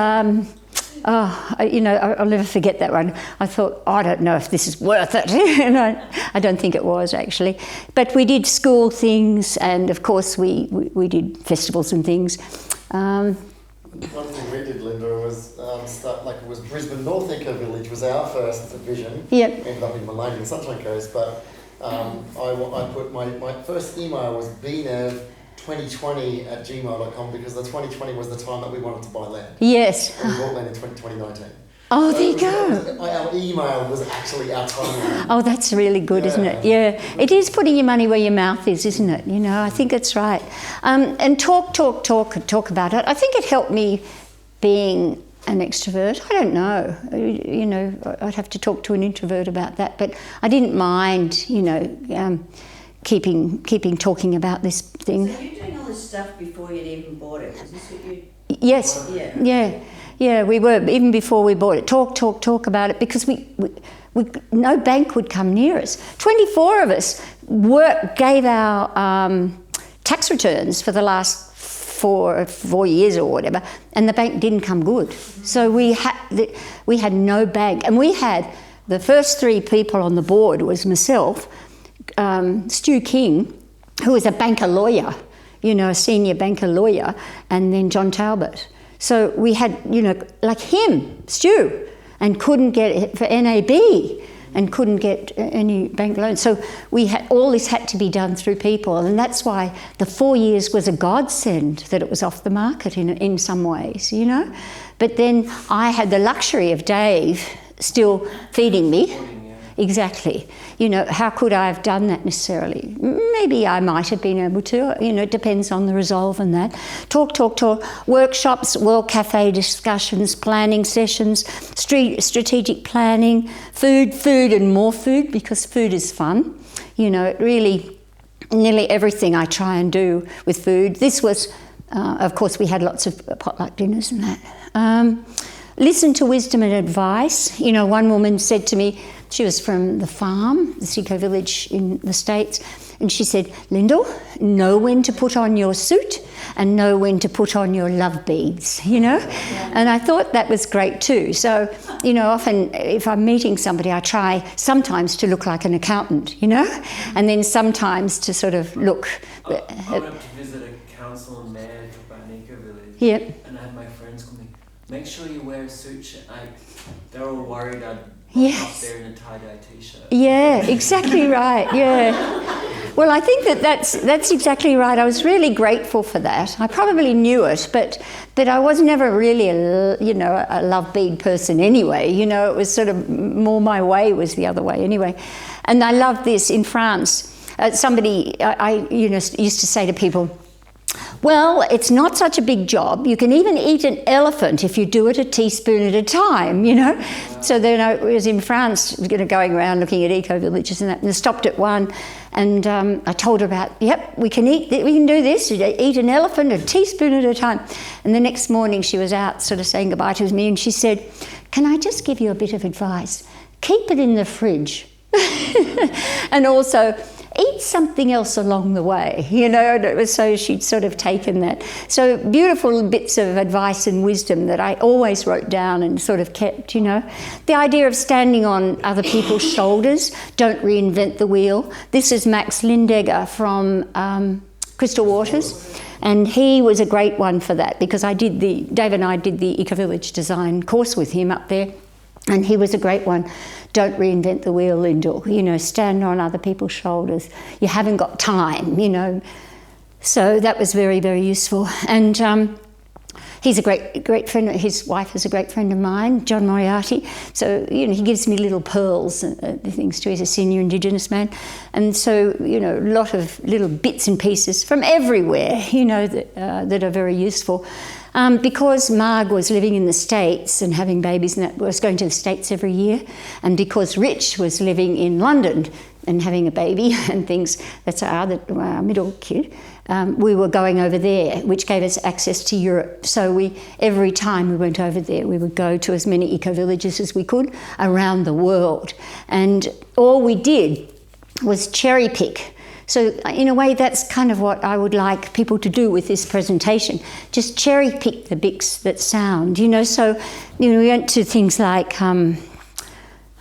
know, I'll never forget that one. I thought, I don't know if this is worth it. And I don't think it was, actually. But we did school things, and of course we did festivals and things. One thing we did, Linda, was it was Brisbane North Ecovillage was our first vision. Yep. Ended up in Maloney, Sunshine Coast, but I put my first email was bnev2020@gmail.com, because the 2020 was the time that we wanted to buy land. Yes. And we bought land in 2019. Oh, there you go. Our email was actually our timeline. Oh, that's really good, isn't it? Yeah. It is putting your money where your mouth is, isn't it? You know, I think it's right. And talk about it. I think it helped me being an extrovert. I don't know. You know, I'd have to talk to an introvert about that. But I didn't mind, you know, keeping talking about this thing. So you're doing all this stuff before you'd even bought it? Is this what you... Yes. Yeah, we were, even before we bought it. Talk about it, because we no bank would come near us. 24 of us gave our tax returns for the last four years or whatever, and the bank didn't come good. So we had no bank, and we had the first three people on the board was myself, Stu King, who was a banker lawyer, you know, a senior banker lawyer, and then John Talbot. So we had, you know, like him, Stu, and couldn't get it for NAB, and couldn't get any bank loans. So all this had to be done through people, and that's why the 4 years was a godsend that it was off the market in some ways, you know. But then I had the luxury of Dave still feeding me. Exactly. You know, how could I have done that necessarily? Maybe I might have been able to, you know, it depends on the resolve and that. Talk. Workshops, World Cafe discussions, planning sessions, strategic planning, food and more food, because food is fun. You know, really, nearly everything I try and do with food. This was, of course, we had lots of potluck dinners and that. Listen to wisdom and advice. You know, one woman said to me, she was from the farm, this eco-village in the States, and she said, Lyndall, know when to put on your suit and know when to put on your love beads, you know? And I thought that was great too. So, you know, often if I'm meeting somebody, I try sometimes to look like an accountant, you know? And then sometimes to sort of look... I went up to visit a council in Mayor by an eco-village. Yep. And I had my friends call me, make sure you wear a suit. They're all worried I'd Yes. up there in a tie-dye t-shirt. Yeah, exactly right, yeah. Well, I think that's exactly right. I was really grateful for that. I probably knew it, but I was never really a love bead person anyway. You know, it was sort of more my way was the other way anyway. And I love this in France. Somebody, I used to say to people, well, it's not such a big job. You can even eat an elephant if you do it a teaspoon at a time, you know. So then I was in France, going around looking at eco-villages and that, and I stopped at one, and I told her about, yep, we can do this, eat an elephant a teaspoon at a time. And the next morning she was out sort of saying goodbye to me, and she said, can I just give you a bit of advice? Keep it in the fridge And also, eat something else along the way, you know. And it was so she'd sort of taken that. So beautiful bits of advice and wisdom that I always wrote down and sort of kept, you know. The idea of standing on other people's shoulders, don't reinvent the wheel. This is Max Lindegger from Crystal Waters. And he was a great one for that, because Dave and I did the Ecovillage design course with him up there, and he was a great one. Don't reinvent the wheel, Lyndall. You know, stand on other people's shoulders. You haven't got time, you know. So that was very, very useful. And he's a great friend. His wife is a great friend of mine, John Moriarty. So, you know, he gives me little pearls and things too. He's a senior Indigenous man. And so, you know, a lot of little bits and pieces from everywhere, you know, that are very useful. Because Marg was living in the States and having babies, and that was going to the States every year, and because Rich was living in London and having a baby and things, that's our middle kid, we were going over there, which gave us access to Europe. So every time we went over there, we would go to as many eco-villages as we could around the world. And all we did was cherry pick. So in a way, that's kind of what I would like people to do with this presentation. Just cherry pick the bits that sound, you know. So, you know, we went to things like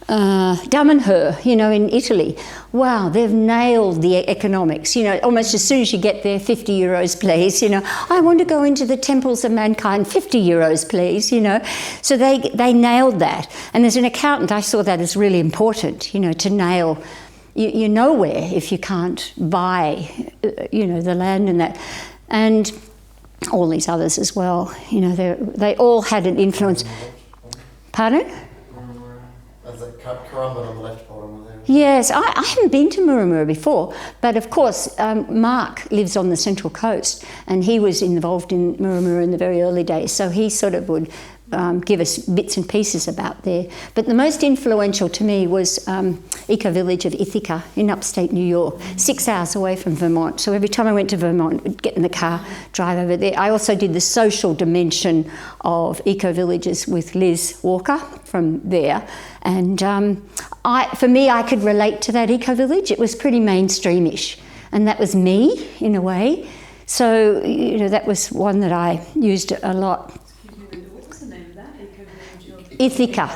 Damanhur, you know, in Italy. Wow, they've nailed the economics. You know, almost as soon as you get there, 50 euros, please. You know, I want to go into the temples of mankind, 50 euros, please. You know, so they nailed that. And as an accountant, I saw that as really important. You know, to nail. You're nowhere if you can't buy, you know, the land and that, and all these others as well. You know, they all had an influence. Pardon? That's a Currumbin on the left bottom there. Yes, I haven't been to Muramura before, but of course, Mark lives on the Central Coast, and he was involved in Muramura in the very early days, so he sort of would give us bits and pieces about there. But the most influential to me was Ecovillage of Ithaca in upstate New York, 6 hours away from Vermont. So every time I went to Vermont, I'd get in the car, drive over there. I also did the social dimension of ecovillages with Liz Walker from there. And for me, I could relate to that ecovillage. It was pretty mainstreamish, and that was me in a way. So, you know, that was one that I used a lot. Ithaca,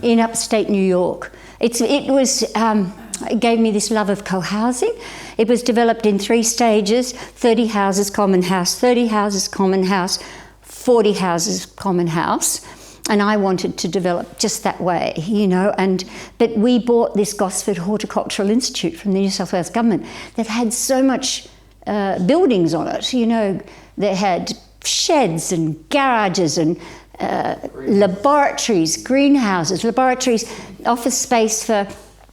in upstate New York. It gave me this love of co-housing. It was developed in 3 stages: 30 houses, common house, 30 houses, common house, 40 houses, common house. And I wanted to develop just that way, you know. But we bought this Gosford Horticultural Institute from the New South Wales government that had so much buildings on it, you know. They had sheds and garages and laboratories, greenhouses, office space for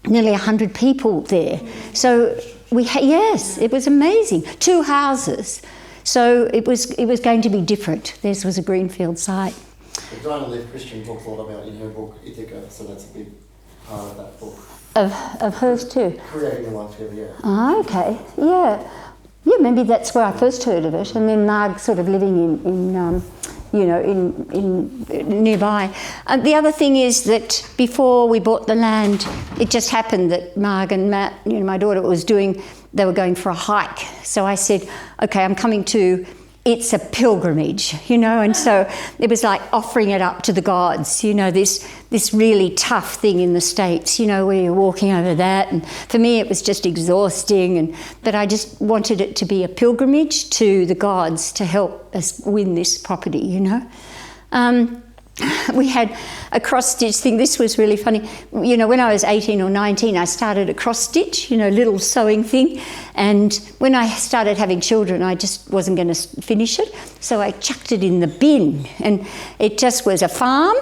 nearly 100 people there. So yes, it was amazing. 2 houses. So it was going to be different. This was a greenfield site. The Diana Leaf Christian talks a lot about in her book Ithaca, so that's a big part of that book. Of hers too? Creating a life together, yeah. Oh, okay, yeah. Yeah, maybe that's where I first heard of it, and then Marg sort of living in nearby. The other thing is that before we bought the land, it just happened that Marg and Matt, you know, my daughter, they were going for a hike. So I said, okay, I'm coming to, it's a pilgrimage, you know, and so it was like offering it up to the gods, you know, this really tough thing in the States, you know, where you're walking over that, and for me it was just exhausting, but I just wanted it to be a pilgrimage to the gods to help us win this property, you know. We had a cross-stitch thing. This was really funny. You know, when I was 18 or 19, I started a cross-stitch, you know, little sewing thing. And when I started having children, I just wasn't going to finish it. So I chucked it in the bin. And it just was a farm.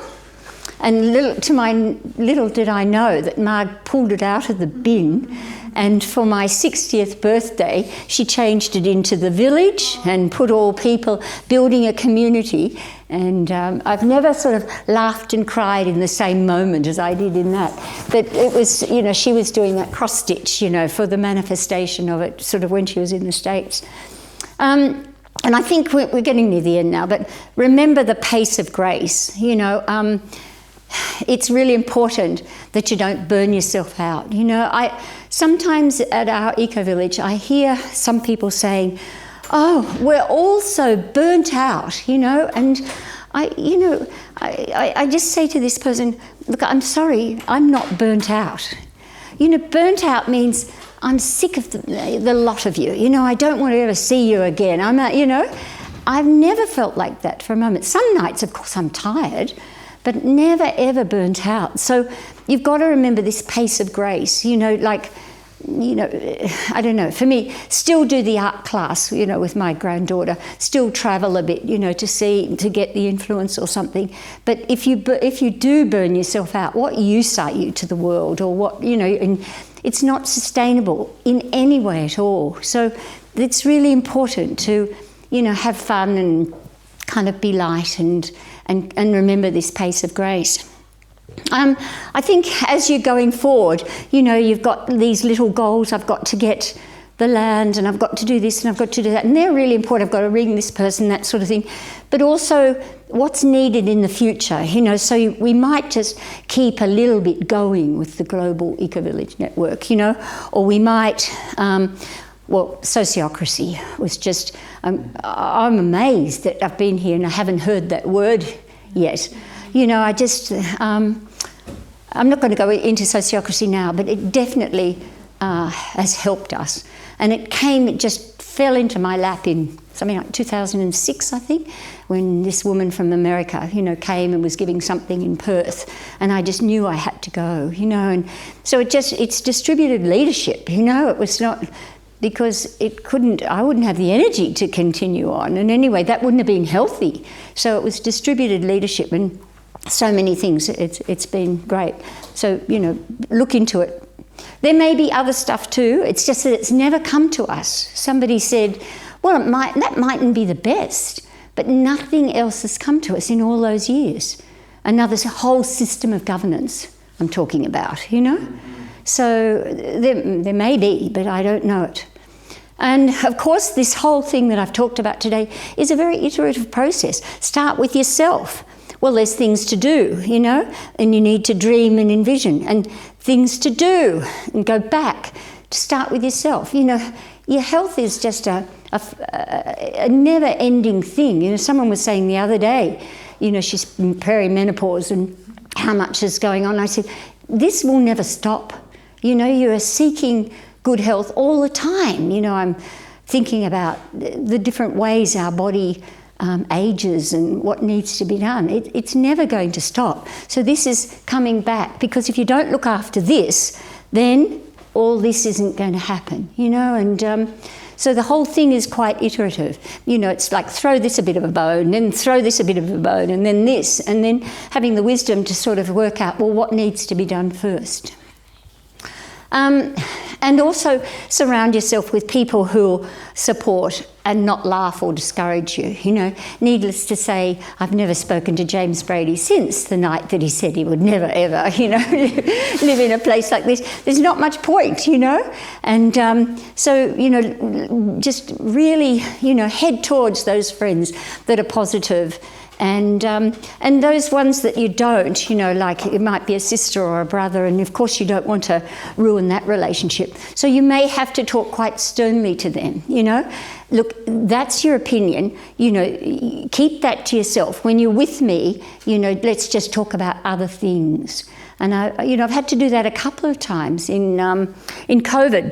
And little did I know that Marg pulled it out of the bin. And for my 60th birthday, she changed it into the village and put all people building a community. And I've never sort of laughed and cried in the same moment as I did in that. But it was, you know, she was doing that cross-stitch, you know, for the manifestation of it, sort of when she was in the States. And I think we're getting near the end now, but remember the pace of grace, you know. it's really important that you don't burn yourself out. You know, sometimes at our eco-village, I hear some people saying, "Oh, we're all so burnt out," you know, and I just say to this person, "Look, I'm sorry, I'm not burnt out." You know, burnt out means I'm sick of the lot of you. You know, I don't want to ever see you again. I've never felt like that for a moment. Some nights, of course, I'm tired, but never ever burnt out. So you've got to remember this pace of grace. You know, like, you know, I don't know, for me, still do the art class, you know, with my granddaughter, still travel a bit, you know, to get the influence or something. But if you do burn yourself out, what use are you to the world, or what, you know, and it's not sustainable in any way at all. So it's really important to, you know, have fun and kind of be light and remember this pace of grace. I think as you're going forward, you know, you've got these little goals. I've got to get the land, and I've got to do this, and I've got to do that, and they're really important. I've got to ring this person, that sort of thing. But also what's needed in the future, you know, so we might just keep a little bit going with the Global Ecovillage Network, you know, or we might, sociocracy was just, I'm amazed that I've been here and I haven't heard that word yet. You know, I'm not going to go into sociocracy now, but it definitely has helped us. And it just fell into my lap in something like 2006, I think, when this woman from America, you know, came and was giving something in Perth, and I just knew I had to go, you know. And so it's distributed leadership, you know. It was not, because I wouldn't have the energy to continue on. And anyway, that wouldn't have been healthy. So it was distributed leadership, and so many things. It's been great. So, you know, look into it. There may be other stuff too. It's just that it's never come to us. Somebody said, well, that mightn't be the best, but nothing else has come to us in all those years. Another whole system of governance I'm talking about, you know. So there may be, but I don't know it. And of course, this whole thing that I've talked about today is a very iterative process. Start with yourself. Well, there's things to do, you know, and you need to dream and envision, and things to do, and go back to start with yourself. You know, your health is just a never-ending thing. You know, someone was saying the other day, you know, she's in perimenopause and how much is going on. I said, this will never stop. You know, you are seeking good health all the time. You know, I'm thinking about the different ways our body ages and what needs to be done. It's never going to stop. So this is coming back, because if you don't look after this, then all this isn't going to happen, you know. And so the whole thing is quite iterative. You know, it's like throw this a bit of a bone, then throw this a bit of a bone, and then this, and then having the wisdom to sort of work out, well, what needs to be done first. And also surround yourself with people who support and not laugh or discourage you. You know, needless to say, I've never spoken to James Brady since the night that he said he would never ever, you know, live in a place like this. There's not much point, you know. And so, you know, just really, you know, head towards those friends that are positive. And those ones that you don't, you know, like it might be a sister or a brother, and of course you don't want to ruin that relationship. So you may have to talk quite sternly to them, you know. Look, that's your opinion, you know, keep that to yourself. When you're with me, you know, let's just talk about other things. And I've had to do that a couple of times in COVID.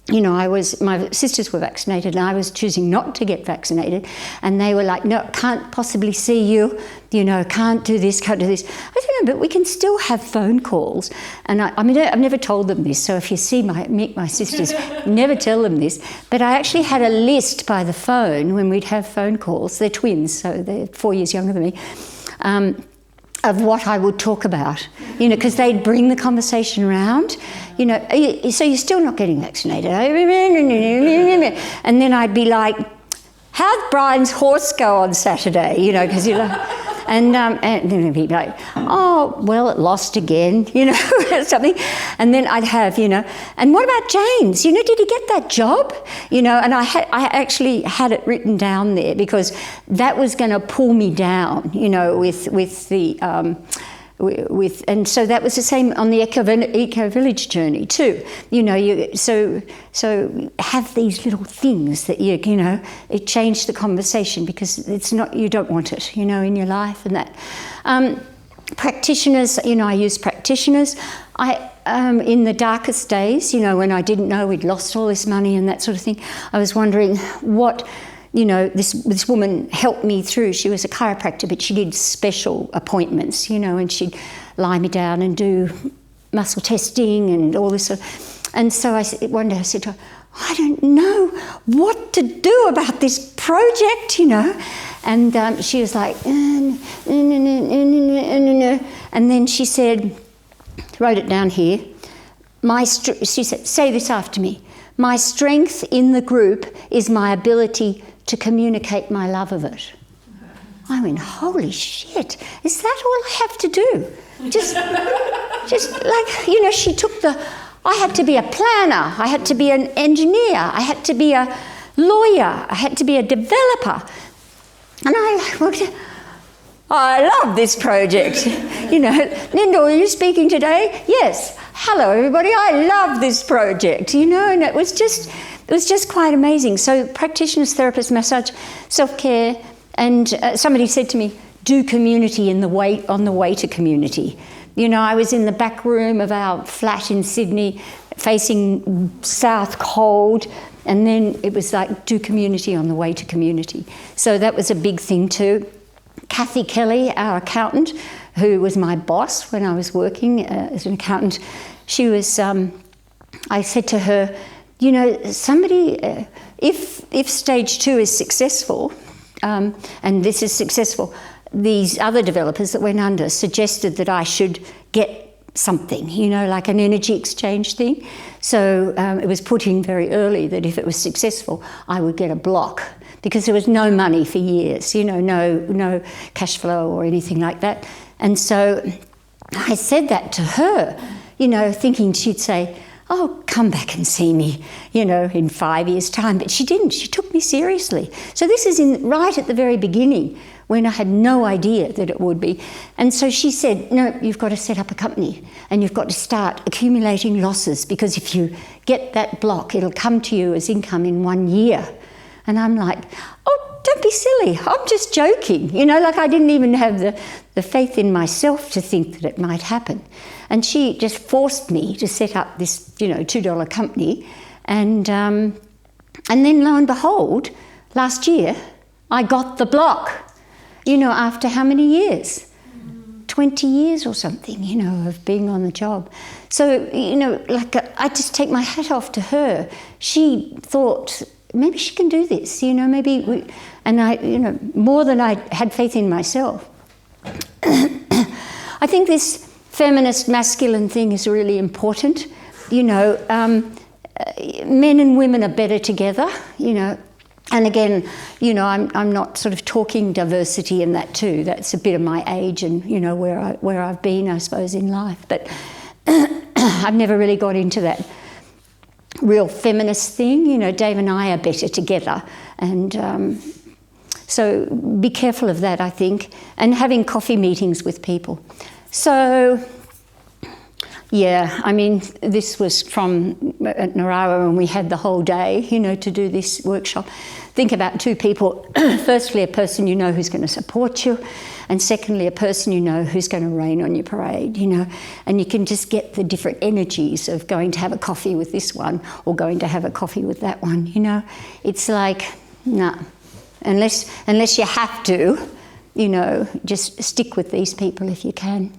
You know, my sisters were vaccinated and I was choosing not to get vaccinated, and they were like, no, can't possibly see you, you know, can't do this, can't do this. I don't know, but we can still have phone calls. And I mean, I've never told them this, so if you meet my sisters, never tell them this, but I actually had a list by the phone when we'd have phone calls. They're twins, so they're 4 years younger than me. Of what I would talk about, you know, because they'd bring the conversation around, you know, so you're still not getting vaccinated. And then I'd be like, how'd Brian's horse go on Saturday? You know, because you're like, and then he'd be like, oh, well, it lost again, you know, something. And then I'd have, you know, and what about James? You know, did he get that job? You know, and I actually had it written down there because that was going to pull me down, you know, with the with, and so that was the same on the eco-village journey too. You know, so have these little things that you know, it changed the conversation, because it's not, you don't want it, you know, in your life and that. Practitioners, you know, I use practitioners. In the darkest days, you know, when I didn't know we'd lost all this money and that sort of thing, I was wondering what, you know, this woman helped me through. She was a chiropractor, but she did special appointments, you know, and she'd lie me down and do muscle testing and all this sort of. And so one day I said to her, I don't know what to do about this project, you know. And she was like, and then she said, wrote it down here. She said, say this after me. My strength in the group is my ability to communicate my love of it. I went, holy shit, is that all I have to do? Just like, you know, she took I had to be a planner, I had to be an engineer, I had to be a lawyer, I had to be a developer. And I love this project. You know, Lyndall, are you speaking today? Yes. Hello, everybody. I love this project. You know, and it was just quite amazing. So, practitioners, therapists, massage, self-care, and somebody said to me, "Do community on the way to community." You know, I was in the back room of our flat in Sydney, facing south cold. And then it was like, do community on the way to community. So that was a big thing too. Kathy Kelly, our accountant, who was my boss when I was working as an accountant, she was, I said to her, you know, somebody, if stage 2 is successful, and this is successful, these other developers that went under suggested that I should get something, you know, like an energy exchange thing. So it was put in very early that if it was successful, I would get a block, because there was no money for years, you know, no cash flow or anything like that. And so I said that to her, you know, thinking she'd say, oh, come back and see me, you know, in 5 years' time. But she didn't. She took me seriously. So this is right at the very beginning, when I had no idea that it would be. And so she said, no, you've got to set up a company and you've got to start accumulating losses, because if you get that block, it'll come to you as income in 1 year. And I'm like, oh, don't be silly. I'm just joking. You know, like I didn't even have the faith in myself to think that it might happen. And she just forced me to set up this, you know, $2 company. And then lo and behold, last year, I got the block. You know, after how many years? 20 years or something, you know, of being on the job. So, you know, like I just take my hat off to her. She thought, maybe she can do this, you know, and I, you know, more than I had faith in myself. I think this feminist masculine thing is really important. You know, men and women are better together, you know. And again, you know, I'm not sort of talking diversity in that too. That's a bit of my age and, you know, where I've been, I suppose, in life. But I've never really got into that real feminist thing. You know, Dave and I are better together. And so be careful of that, I think. And having coffee meetings with people. So, yeah, I mean, this was from at Narara, and we had the whole day, you know, to do this workshop. Think about two people. Firstly, a person you know who's going to support you, and secondly, a person you know who's going to rain on your parade, you know. And you can just get the different energies of going to have a coffee with this one or going to have a coffee with that one, you know. It's like, nah, unless you have to, you know, just stick with these people if you can.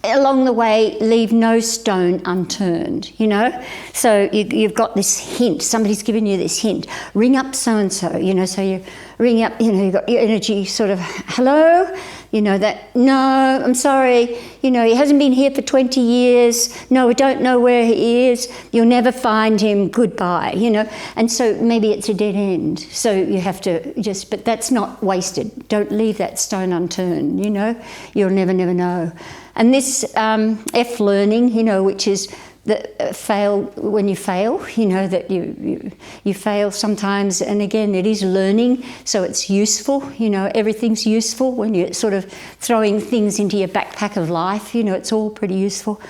Along the way, leave no stone unturned, you know. So you've got this hint, somebody's given you this hint, ring up so-and-so, you know, so you ring up, you know, you've got your energy sort of, hello, you know, that, no, I'm sorry, you know, he hasn't been here for 20 years, no, we don't know where he is, you'll never find him, goodbye, you know. And so maybe it's a dead end, so you have to just, but that's not wasted. Don't leave that stone unturned, you know, you'll never know. And this F learning, you know, which is that fail when you fail, you know, that you fail sometimes, and again, it is learning, so it's useful, you know, everything's useful when you're sort of throwing things into your backpack of life, you know, it's all pretty useful.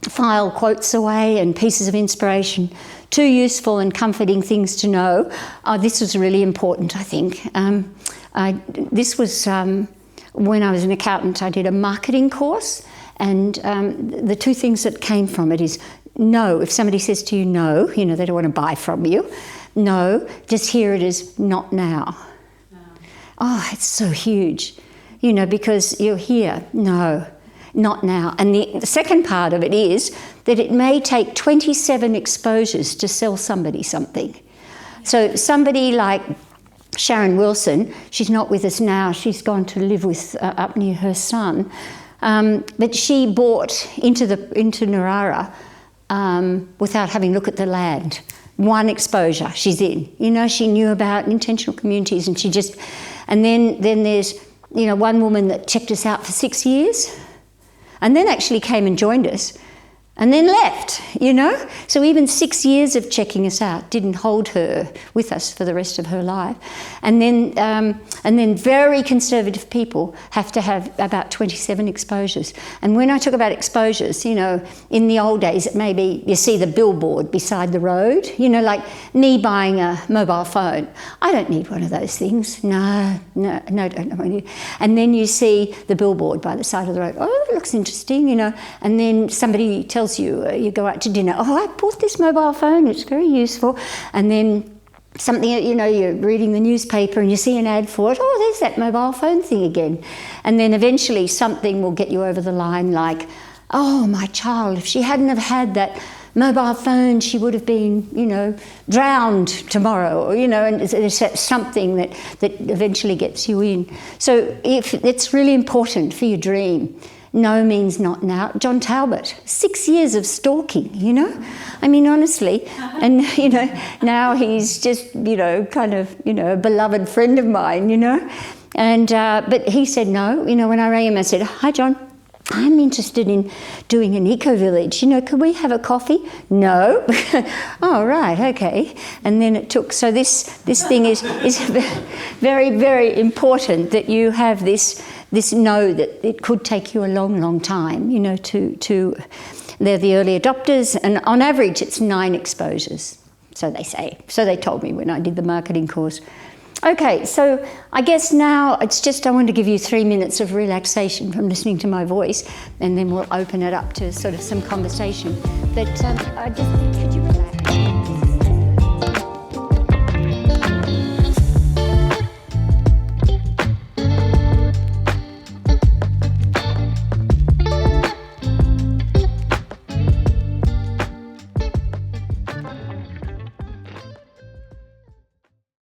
File quotes away and pieces of inspiration. 2 useful and comforting things to know. This was really important, I think. This was when I was an accountant, I did a marketing course, and the 2 things that came from it is no. If somebody says to you no, you know, they don't want to buy from you. No, just hear it as not now. Oh, it's so huge, you know, because you're here. No, not now. And the second part of it is that it may take 27 exposures to sell somebody something. So somebody like Sharon Wilson, she's not with us now, she's gone to live with up near her son, but she bought into Narara without having a look at the land. 1 exposure, she's in. You know, she knew about intentional communities, and she just, and then there's, you know, one woman that checked us out for 6 years, and then actually came and joined us, and then left, you know. So even 6 years of checking us out didn't hold her with us for the rest of her life. And then very conservative people have to have about 27 exposures. And when I talk about exposures, you know, in the old days, it may be you see the billboard beside the road, you know, like me buying a mobile phone. I don't need one of those things. No, don't. And then you see the billboard by the side of the road. Oh, that looks interesting, you know. And then somebody tells you, you go out to dinner, oh, I bought this mobile phone, it's very useful. And then something, you know, you're reading the newspaper and you see an ad for it, oh, there's that mobile phone thing again. And then eventually something will get you over the line, like, oh, my child, if she hadn't have had that mobile phone, she would have been, you know, drowned tomorrow, or, you know, and there's something that eventually gets you in. So if it's really important for your dream, no means not now. John Talbot, 6 years of stalking, you know? I mean, honestly, and, you know, now he's just, you know, kind of, you know, a beloved friend of mine, you know? And, but he said no, you know, when I rang him, I said, hi, John, I'm interested in doing an eco-village, you know, could we have a coffee? No. Oh, right, okay. And then it took, so this thing is very, very important that you have this know that it could take you a long, long time, you know, to they're the early adopters, and on average it's 9 exposures, so they say. So they told me when I did the marketing course. Okay, so I guess now it's just I want to give you 3 minutes of relaxation from listening to my voice, and then we'll open it up to sort of some conversation. But I just could you